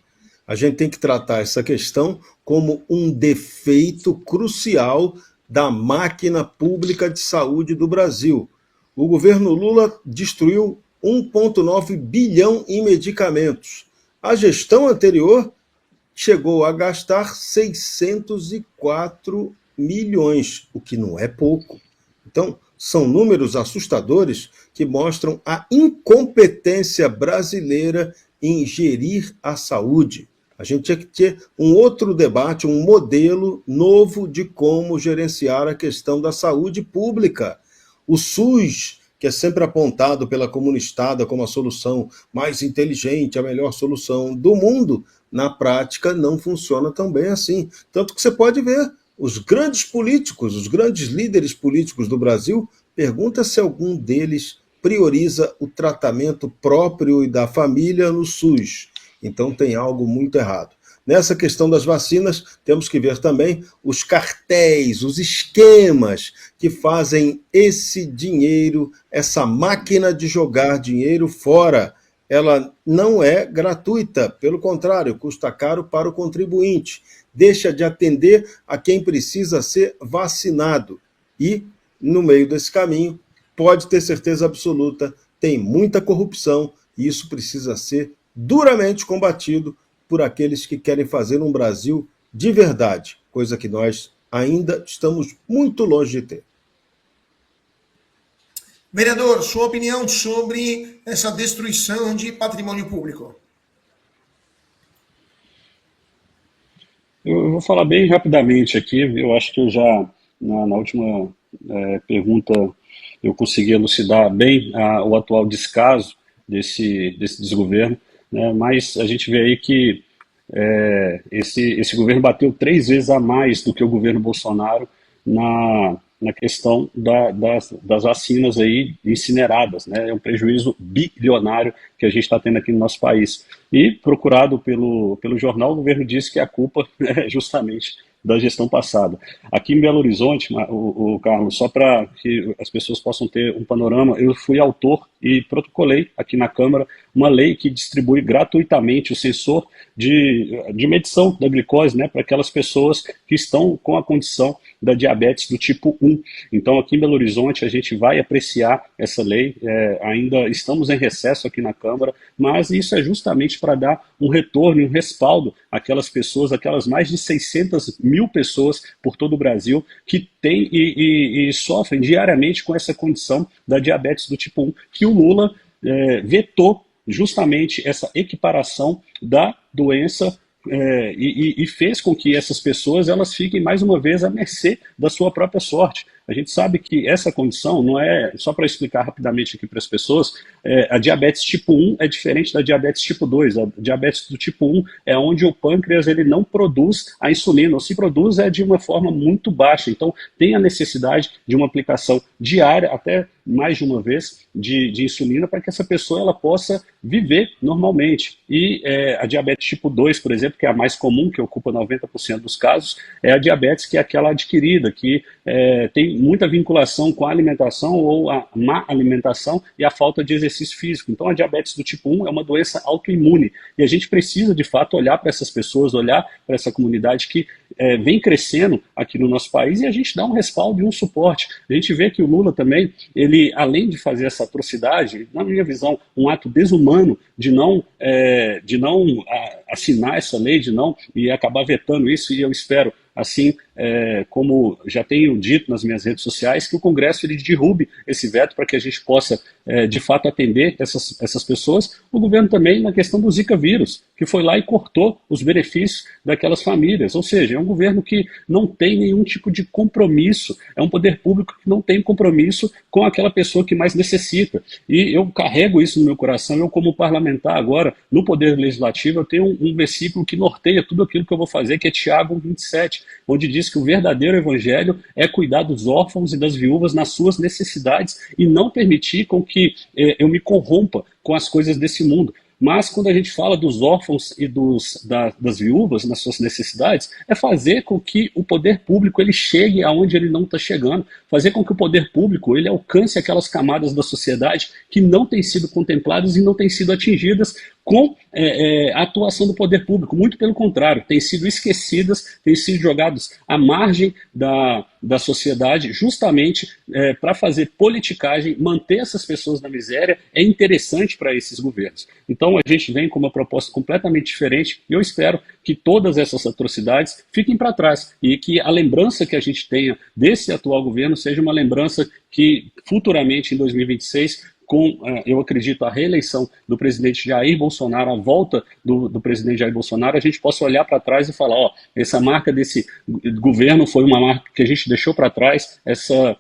A gente tem que tratar essa questão como um defeito crucial da máquina pública de saúde do Brasil. O governo Lula destruiu 1,9 bilhão em medicamentos. A gestão anterior chegou a gastar 604 milhões, o que não é pouco. Então, são números assustadores que mostram a incompetência brasileira em gerir a saúde. A gente tinha que ter um outro debate, um modelo novo de como gerenciar a questão da saúde pública. O SUS, que é sempre apontado pela comunistada como a solução mais inteligente, a melhor solução do mundo, na prática não funciona tão bem assim. Tanto que você pode ver os grandes políticos, os grandes líderes políticos do Brasil, pergunta se algum deles prioriza o tratamento próprio e da família no SUS. Então tem algo muito errado. Nessa questão das vacinas, temos que ver também os cartéis, os esquemas que fazem esse dinheiro, essa máquina de jogar dinheiro fora. Ela não é gratuita, pelo contrário, custa caro para o contribuinte. Deixa de atender a quem precisa ser vacinado. E, no meio desse caminho, pode ter certeza absoluta, tem muita corrupção e isso precisa ser duramente combatido por aqueles que querem fazer um Brasil de verdade, coisa que nós ainda estamos muito longe de ter. Vereador, sua opinião sobre essa destruição de patrimônio público? Eu vou falar bem rapidamente aqui. Eu acho que eu já, na última pergunta, eu consegui elucidar bem o atual descaso desse desgoverno, né? Mas a gente vê aí que esse governo bateu 3 vezes a mais do que o governo Bolsonaro na questão das vacinas aí incineradas, né? É um prejuízo bilionário que a gente está tendo aqui no nosso país. E, procurado pelo jornal, o governo disse que a culpa é justamente da gestão passada. Aqui em Belo Horizonte, o Carlos, só para que as pessoas possam ter um panorama, eu fui autor e protocolei aqui na Câmara uma lei que distribui gratuitamente o sensor de medição da glicose, né, para aquelas pessoas que estão com a condição da diabetes do tipo 1. Então, aqui em Belo Horizonte, a gente vai apreciar essa lei, ainda estamos em recesso aqui na Câmara, mas isso é justamente para dar um retorno e um respaldo àquelas pessoas, aquelas mais de 600 mil pessoas por todo o Brasil que têm e sofrem diariamente com essa condição da diabetes do tipo 1, que o Lula vetou justamente essa equiparação da doença e fez com que essas pessoas elas fiquem mais uma vez à mercê da sua própria sorte. A gente sabe que essa condição não é, só para explicar rapidamente aqui para as pessoas, a diabetes tipo 1 é diferente da diabetes tipo 2. A diabetes do tipo 1 é onde o pâncreas ele não produz a insulina, ou se produz de uma forma muito baixa. Então tem a necessidade de uma aplicação diária, até mais de uma vez, de insulina para que essa pessoa ela possa viver normalmente. E a diabetes tipo 2, por exemplo, que é a mais comum, que ocupa 90% dos casos, é a diabetes que é aquela adquirida, que tem muita vinculação com a alimentação ou a má alimentação e a falta de exercício físico. Então a diabetes do tipo 1 é uma doença autoimune e a gente precisa de fato olhar para essas pessoas, olhar para essa comunidade que vem crescendo aqui no nosso país e a gente dá um respaldo e um suporte. A gente vê que o Lula também, ele além de fazer essa atrocidade, na minha visão, um ato desumano de não assinar essa lei, e acabar vetando isso, e eu espero, assim como já tenho dito nas minhas redes sociais, que o Congresso ele derrube esse veto para que a gente possa, de fato, atender essas pessoas. O governo também na questão do Zika vírus, que foi lá e cortou os benefícios daquelas famílias. Ou seja, é um governo que não tem nenhum tipo de compromisso, é um poder público que não tem compromisso com aquela pessoa que mais necessita. E eu carrego isso no meu coração. Eu, como parlamentar agora, no Poder Legislativo, eu tenho um versículo que norteia tudo aquilo que eu vou fazer, que é Tiago 1,27, onde diz que o verdadeiro evangelho é cuidar dos órfãos e das viúvas nas suas necessidades e não permitir com que eu me corrompa com as coisas desse mundo. Mas quando a gente fala dos órfãos e das viúvas nas suas necessidades, é fazer com que o poder público ele chegue aonde ele não está chegando, fazer com que o poder público ele alcance aquelas camadas da sociedade que não têm sido contempladas e não têm sido atingidas com a atuação do poder público. Muito pelo contrário, têm sido esquecidas, têm sido jogadas à margem da sociedade, justamente para fazer politicagem, manter essas pessoas na miséria, é interessante para esses governos. Então a gente vem com uma proposta completamente diferente e eu espero que todas essas atrocidades fiquem para trás e que a lembrança que a gente tenha desse atual governo seja uma lembrança que futuramente, em 2026, eu acredito, a reeleição do presidente Jair Bolsonaro, a volta do presidente Jair Bolsonaro, a gente possa olhar para trás e falar, essa marca desse governo foi uma marca que a gente deixou para trás, essa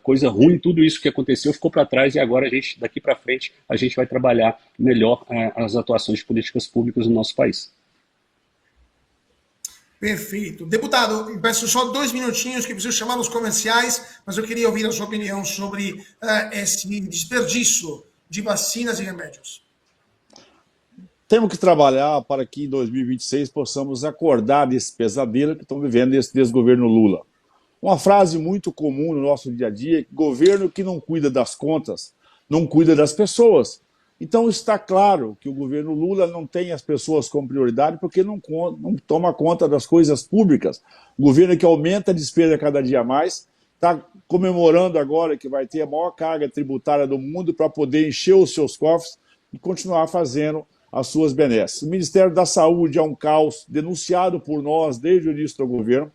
coisa ruim, tudo isso que aconteceu ficou para trás e agora daqui para frente, a gente vai trabalhar melhor as atuações de políticas públicas no nosso país. Perfeito. Deputado, peço só 2 minutinhos que preciso chamar os comerciais, mas eu queria ouvir a sua opinião sobre esse desperdício de vacinas e remédios. Temos que trabalhar para que em 2026 possamos acordar desse pesadelo que estão vivendo esse desgoverno Lula. Uma frase muito comum no nosso dia a dia é que governo que não cuida das contas, não cuida das pessoas. Então está claro que o governo Lula não tem as pessoas como prioridade porque não toma conta das coisas públicas. O governo que aumenta a despesa cada dia mais, está comemorando agora que vai ter a maior carga tributária do mundo para poder encher os seus cofres e continuar fazendo as suas benesses. O Ministério da Saúde é um caos denunciado por nós desde o início do governo.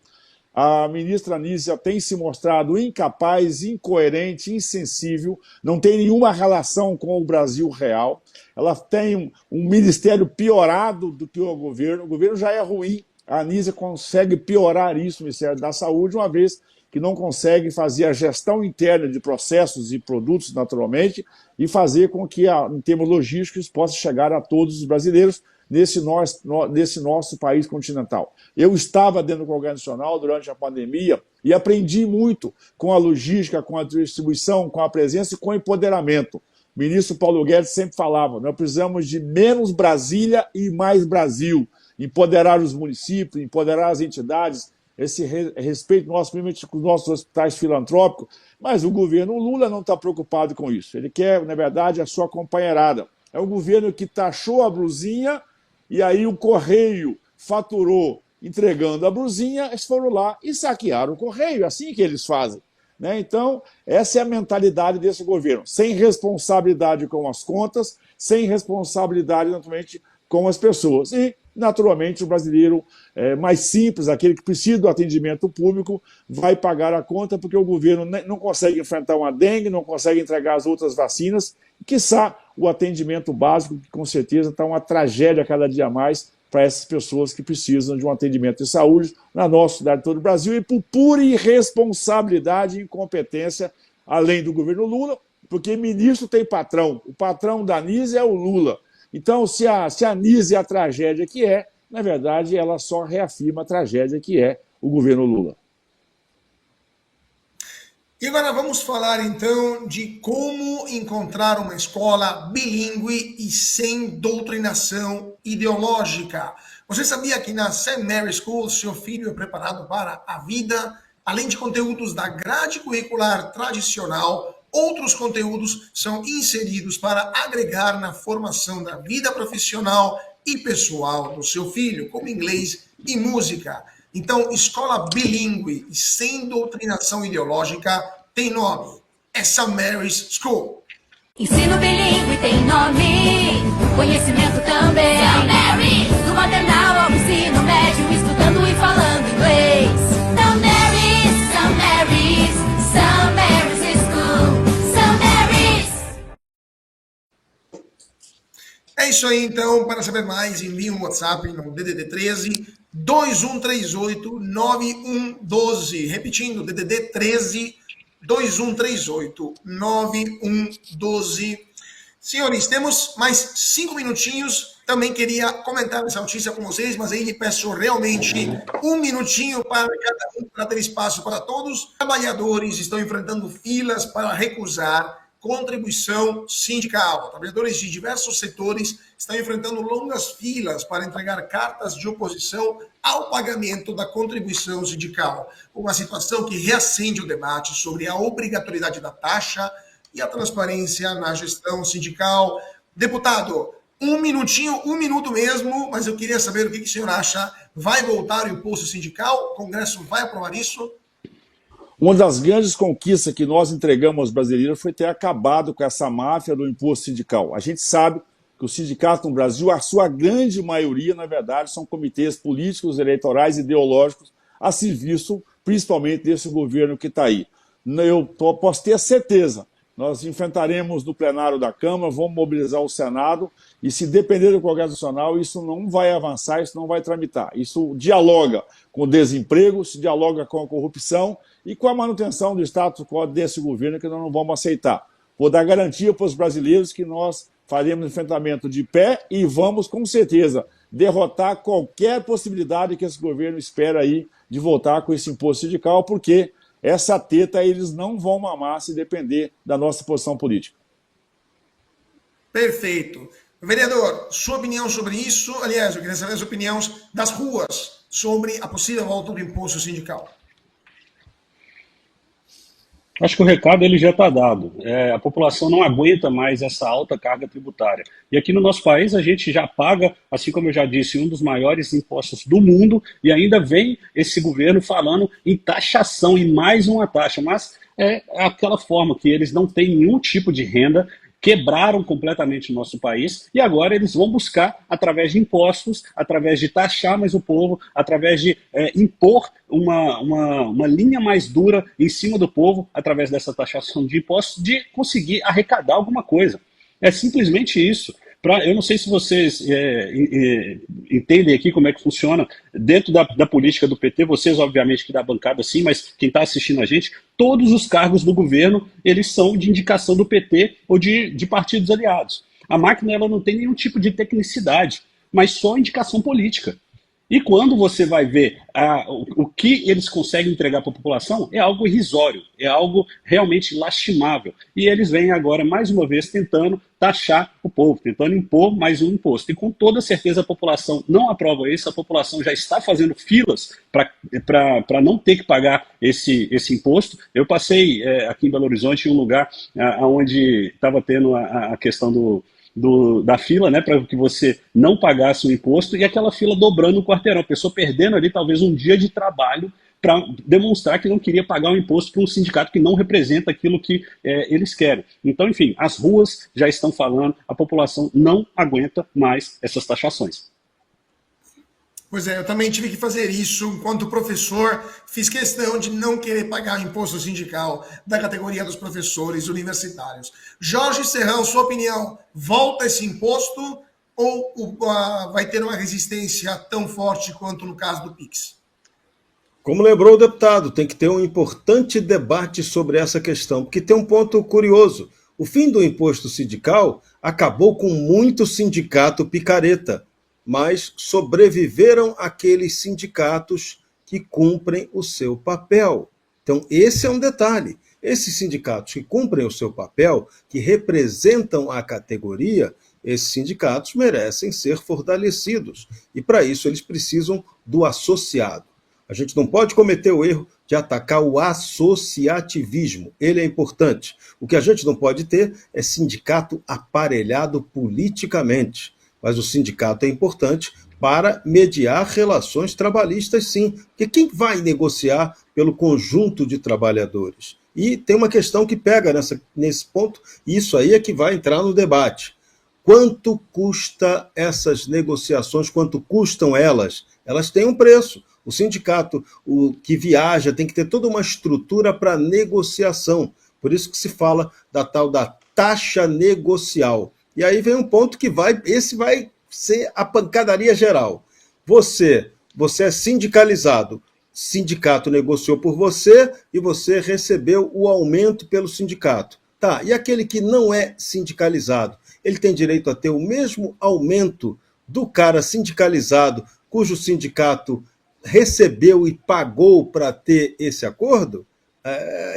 A ministra Anísia tem se mostrado incapaz, incoerente, insensível, não tem nenhuma relação com o Brasil real. Ela tem um ministério piorado do que o governo já é ruim. A Anísia consegue piorar isso, o Ministério da Saúde, uma vez que não consegue fazer a gestão interna de processos e produtos naturalmente e fazer com que, em termos logísticos, possa chegar a todos os brasileiros nesse nosso país continental. Eu estava dentro do Congresso Nacional durante a pandemia e aprendi muito com a logística, com a distribuição, com a presença e com o empoderamento. O ministro Paulo Guedes sempre falava, nós precisamos de menos Brasília e mais Brasil. Empoderar os municípios, empoderar as entidades, esse respeito nosso, principalmente com os nossos hospitais filantrópicos, mas o governo Lula não está preocupado com isso. Ele quer, na verdade, a sua companheirada. É um governo que taxou a blusinha e aí o Correio faturou entregando a blusinha, eles foram lá e saquearam o Correio, é assim que eles fazem. Né? Então, essa é a mentalidade desse governo, sem responsabilidade com as contas, sem responsabilidade, naturalmente, com as pessoas. E, naturalmente, o brasileiro mais simples, aquele que precisa do atendimento público, vai pagar a conta porque o governo não consegue enfrentar uma dengue, não consegue entregar as outras vacinas, e, quiçá, o atendimento básico, que com certeza está uma tragédia cada dia mais para essas pessoas que precisam de um atendimento de saúde na nossa cidade de todo o Brasil e por pura irresponsabilidade e incompetência, além do governo Lula, porque ministro tem patrão, o patrão da Anísia é o Lula. Então, se a Anísia é a tragédia que é, na verdade, ela só reafirma a tragédia que é o governo Lula. E agora vamos falar então de como encontrar uma escola bilíngue e sem doutrinação ideológica. Você sabia que na St. Mary's School seu filho é preparado para a vida? Além de conteúdos da grade curricular tradicional, outros conteúdos são inseridos para agregar na formação da vida profissional e pessoal do seu filho, como inglês e música. Então, escola bilíngue e sem doutrinação ideológica tem nome. É St. Mary's School. Ensino bilíngue tem nome, conhecimento também. St. Mary's, do maternal ao ensino médio, estudando e falando inglês. St. Mary's, St. Mary's, St. Mary's School. St. Mary's. É isso aí, então. Para saber mais, envie um WhatsApp no DDD 13 2138 9112. Repetindo, DDD 13 2138 9112. Senhores, temos mais 5 minutinhos. Também queria comentar essa notícia com vocês, mas aí lhe peço realmente 1 minutinho para cada um, para ter espaço para todos. Trabalhadores estão enfrentando filas para recusar contribuição sindical. Trabalhadores de diversos setores estão enfrentando longas filas para entregar cartas de oposição ao pagamento da contribuição sindical. Uma situação que reacende o debate sobre a obrigatoriedade da taxa e a transparência na gestão sindical. Deputado, 1 minutinho, 1 minuto mesmo, mas eu queria saber o que o senhor acha. Vai voltar o imposto sindical? O Congresso vai aprovar isso? Uma das grandes conquistas que nós entregamos aos brasileiros foi ter acabado com essa máfia do imposto sindical. A gente sabe que os sindicatos no Brasil, a sua grande maioria, na verdade, são comitês políticos, eleitorais, ideológicos, a serviço, principalmente desse governo que está aí. Eu posso ter certeza, nós enfrentaremos no plenário da Câmara, vamos mobilizar o Senado, e se depender do Congresso Nacional, isso não vai avançar, isso não vai tramitar. Isso dialoga com o desemprego, se dialoga com a corrupção e com a manutenção do status quo desse governo que nós não vamos aceitar. Vou dar garantia para os brasileiros que nós faremos enfrentamento de pé e vamos, com certeza, derrotar qualquer possibilidade que esse governo espera aí de voltar com esse imposto sindical, porque essa teta eles não vão mamar se depender da nossa posição política. Perfeito. Vereador, sua opinião sobre isso? Aliás, eu queria saber as opiniões das ruas sobre a possível volta do imposto sindical. Acho que o recado ele já está dado. A população não aguenta mais essa alta carga tributária. E aqui no nosso país a gente já paga, assim como eu já disse, um dos maiores impostos do mundo, e ainda vem esse governo falando em taxação e mais uma taxa. Mas é aquela forma que eles não têm nenhum tipo de renda, quebraram completamente o nosso país e agora eles vão buscar, através de impostos, através de taxar mais o povo, através de impor uma linha mais dura em cima do povo, através dessa taxação de impostos, de conseguir arrecadar alguma coisa. É simplesmente isso. Eu não sei se vocês entendem aqui como é que funciona dentro da política do PT, vocês obviamente que da bancada sim, mas quem está assistindo a gente, todos os cargos do governo, eles são de indicação do PT ou de partidos aliados. A máquina ela não tem nenhum tipo de tecnicidade, mas só indicação política. E quando você vai ver o que eles conseguem entregar para a população, é algo irrisório, é algo realmente lastimável. E eles vêm agora, mais uma vez, tentando taxar o povo, tentando impor mais um imposto. E com toda certeza a população não aprova isso, a população já está fazendo filas para não ter que pagar esse imposto. Eu passei aqui em Belo Horizonte, em um lugar onde estava tendo a questão da fila, né, para que você não pagasse o imposto, e aquela fila dobrando o quarteirão, a pessoa perdendo ali talvez um dia de trabalho para demonstrar que não queria pagar o imposto para um sindicato que não representa aquilo que eles querem. Então, enfim, as ruas já estão falando, a população não aguenta mais essas taxações. Pois é, eu também tive que fazer isso enquanto professor, fiz questão de não querer pagar o imposto sindical da categoria dos professores universitários. Jorge Serrão, sua opinião, volta esse imposto ou vai ter uma resistência tão forte quanto no caso do PIX? Como lembrou o deputado, tem que ter um importante debate sobre essa questão, porque tem um ponto curioso. O fim do imposto sindical acabou com muito sindicato picareta, mas sobreviveram aqueles sindicatos que cumprem o seu papel. Então, esse é um detalhe. Esses sindicatos que cumprem o seu papel, que representam a categoria, esses sindicatos merecem ser fortalecidos. E, para isso, eles precisam do associado. A gente não pode cometer o erro de atacar o associativismo. Ele é importante. O que a gente não pode ter é sindicato aparelhado politicamente. Mas o sindicato é importante para mediar relações trabalhistas, sim. Porque quem vai negociar pelo conjunto de trabalhadores? E tem uma questão que pega nesse ponto, e isso aí é que vai entrar no debate. Quanto custa essas negociações? Quanto custam elas? Elas têm um preço. O sindicato que viaja tem que ter toda uma estrutura para negociação. Por isso que se fala da tal da taxa negocial. E aí vem um ponto que esse vai ser a pancadaria geral. Você é sindicalizado, sindicato negociou por você e você recebeu o aumento pelo sindicato. Tá, e aquele que não é sindicalizado, ele tem direito a ter o mesmo aumento do cara sindicalizado, cujo sindicato recebeu e pagou para ter esse acordo?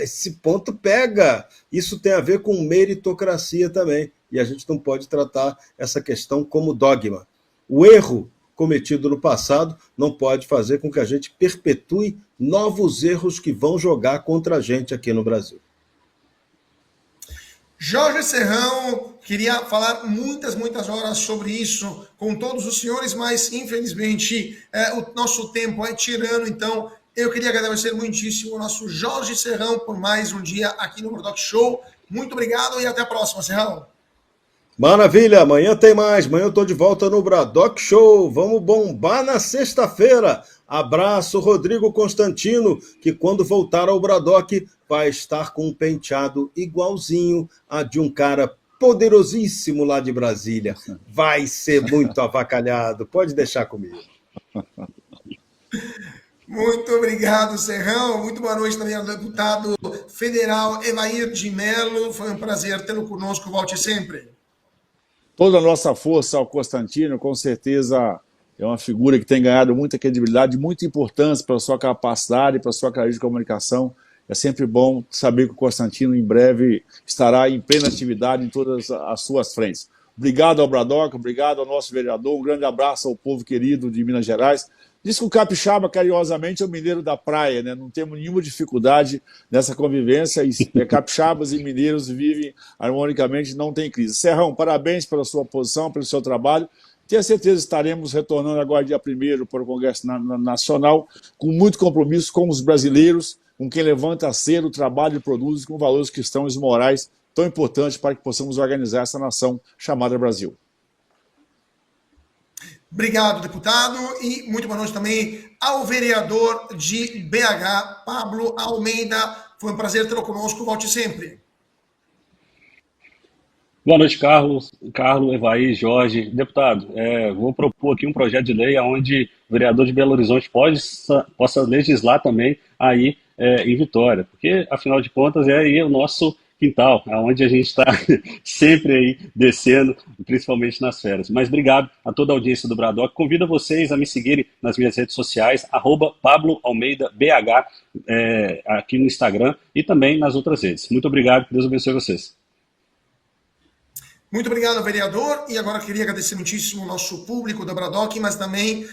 Esse ponto pega. Isso tem a ver com meritocracia também. E a gente não pode tratar essa questão como dogma. O erro cometido no passado não pode fazer com que a gente perpetue novos erros que vão jogar contra a gente aqui no Brasil. Jorge Serrão, queria falar muitas horas sobre isso com todos os senhores, mas infelizmente o nosso tempo é tirano, então eu queria agradecer muitíssimo ao nosso Jorge Serrão por mais um dia aqui no Bradock Show. Muito obrigado e até a próxima, Serrão. Maravilha, amanhã tem mais. Amanhã eu estou de volta no Bradock Show. Vamos bombar na sexta-feira. Abraço, Rodrigo Constantino, que quando voltar ao Bradock vai estar com um penteado igualzinho a de um cara poderosíssimo lá de Brasília. Vai ser muito avacalhado. Pode deixar comigo. Muito obrigado, Serrão. Muito boa noite também ao deputado federal Evair de Mello. Foi um prazer tê-lo conosco. Volte sempre. toda a nossa força ao Constantino, com certeza é uma figura que tem ganhado muita credibilidade, muita importância pela sua capacidade, pela sua carreira de comunicação. É sempre bom saber que o Constantino em breve estará em plena atividade em todas as suas frentes. Obrigado ao Bradock, obrigado ao nosso vereador, um grande abraço ao povo querido de Minas Gerais. Diz que o capixaba, carinhosamente, é o mineiro da praia, né? Não temos nenhuma dificuldade nessa convivência. Capixabas e mineiros vivem harmonicamente, não tem crise. Serrão, parabéns pela sua posição, pelo seu trabalho. Tenho certeza que estaremos retornando agora dia 1º para o Congresso Nacional, com muito compromisso com os brasileiros, com quem levanta a cera, o trabalho e produz, com valores cristãos e morais tão importantes para que possamos organizar essa nação chamada Brasil. Obrigado, deputado, e muito boa noite também ao vereador de BH, Pablo Almeida. Foi um prazer tê-lo conosco, volte sempre. Boa noite, Carlos, Evaí, Jorge. Deputado, vou propor aqui um projeto de lei onde o vereador de Belo Horizonte possa legislar também aí em Vitória, porque, afinal de contas, é aí o nosso quintal, onde a gente está sempre aí descendo, principalmente nas férias. Mas obrigado a toda a audiência do Bradock. Convido vocês a me seguirem nas minhas redes sociais, @PabloAlmeidaBH, aqui no Instagram e também nas outras redes. Muito obrigado, que Deus abençoe vocês. Muito obrigado, vereador. E agora queria agradecer muitíssimo o nosso público da Bradock, mas também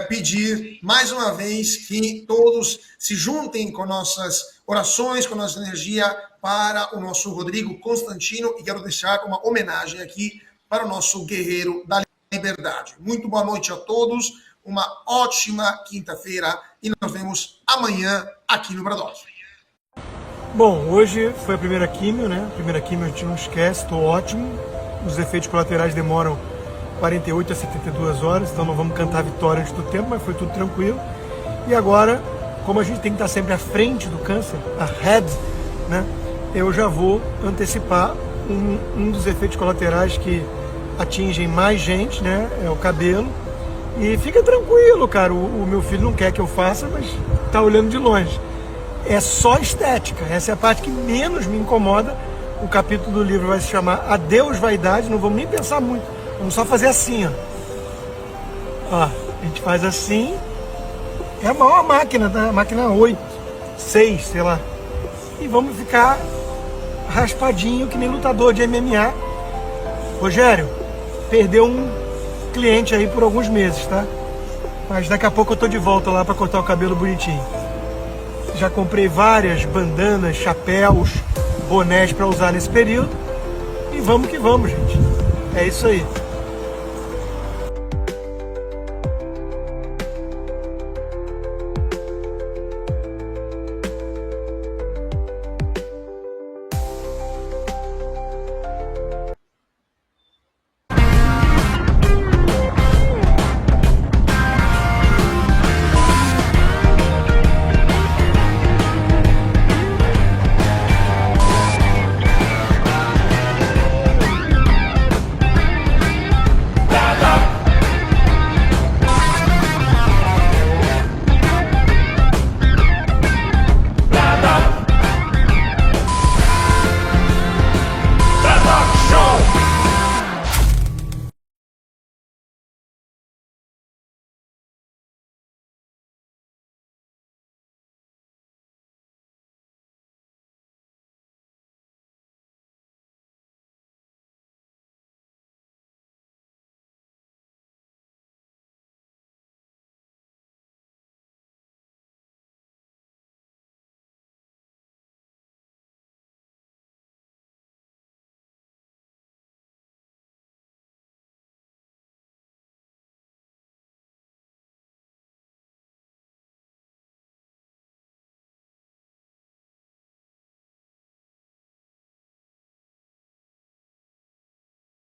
pedir mais uma vez que todos se juntem com nossas orações, com nossa energia para o nosso Rodrigo Constantino, e quero deixar uma homenagem aqui para o nosso guerreiro da liberdade. Muito boa noite a todos, uma ótima quinta-feira e nos vemos amanhã aqui no Bradock. Bom, hoje foi a primeira químio, né? A primeira químio a gente não esquece, estou ótimo. Os efeitos colaterais demoram 48 a 72 horas, então não vamos cantar a vitória antes do tempo, mas foi tudo tranquilo. E agora, como a gente tem que estar sempre à frente do câncer, ahead, né? Eu já vou antecipar um dos efeitos colaterais que atingem mais gente, né? É o cabelo. E fica tranquilo, cara, o meu filho não quer que eu faça, mas tá olhando de longe. É só estética, essa é a parte que menos me incomoda. O capítulo do livro vai se chamar Adeus Vaidade, não vamos nem pensar muito, vamos só fazer assim, ó. Ó, a gente faz assim, é a maior máquina, tá? Máquina 8, 6, sei lá. E vamos ficar raspadinho que nem lutador de MMA. Rogério, perdeu um cliente aí por alguns meses, tá? Mas daqui a pouco eu tô de volta lá para cortar o cabelo bonitinho. Já comprei várias bandanas, chapéus, bonés para usar nesse período. E vamos que vamos, gente. É isso aí.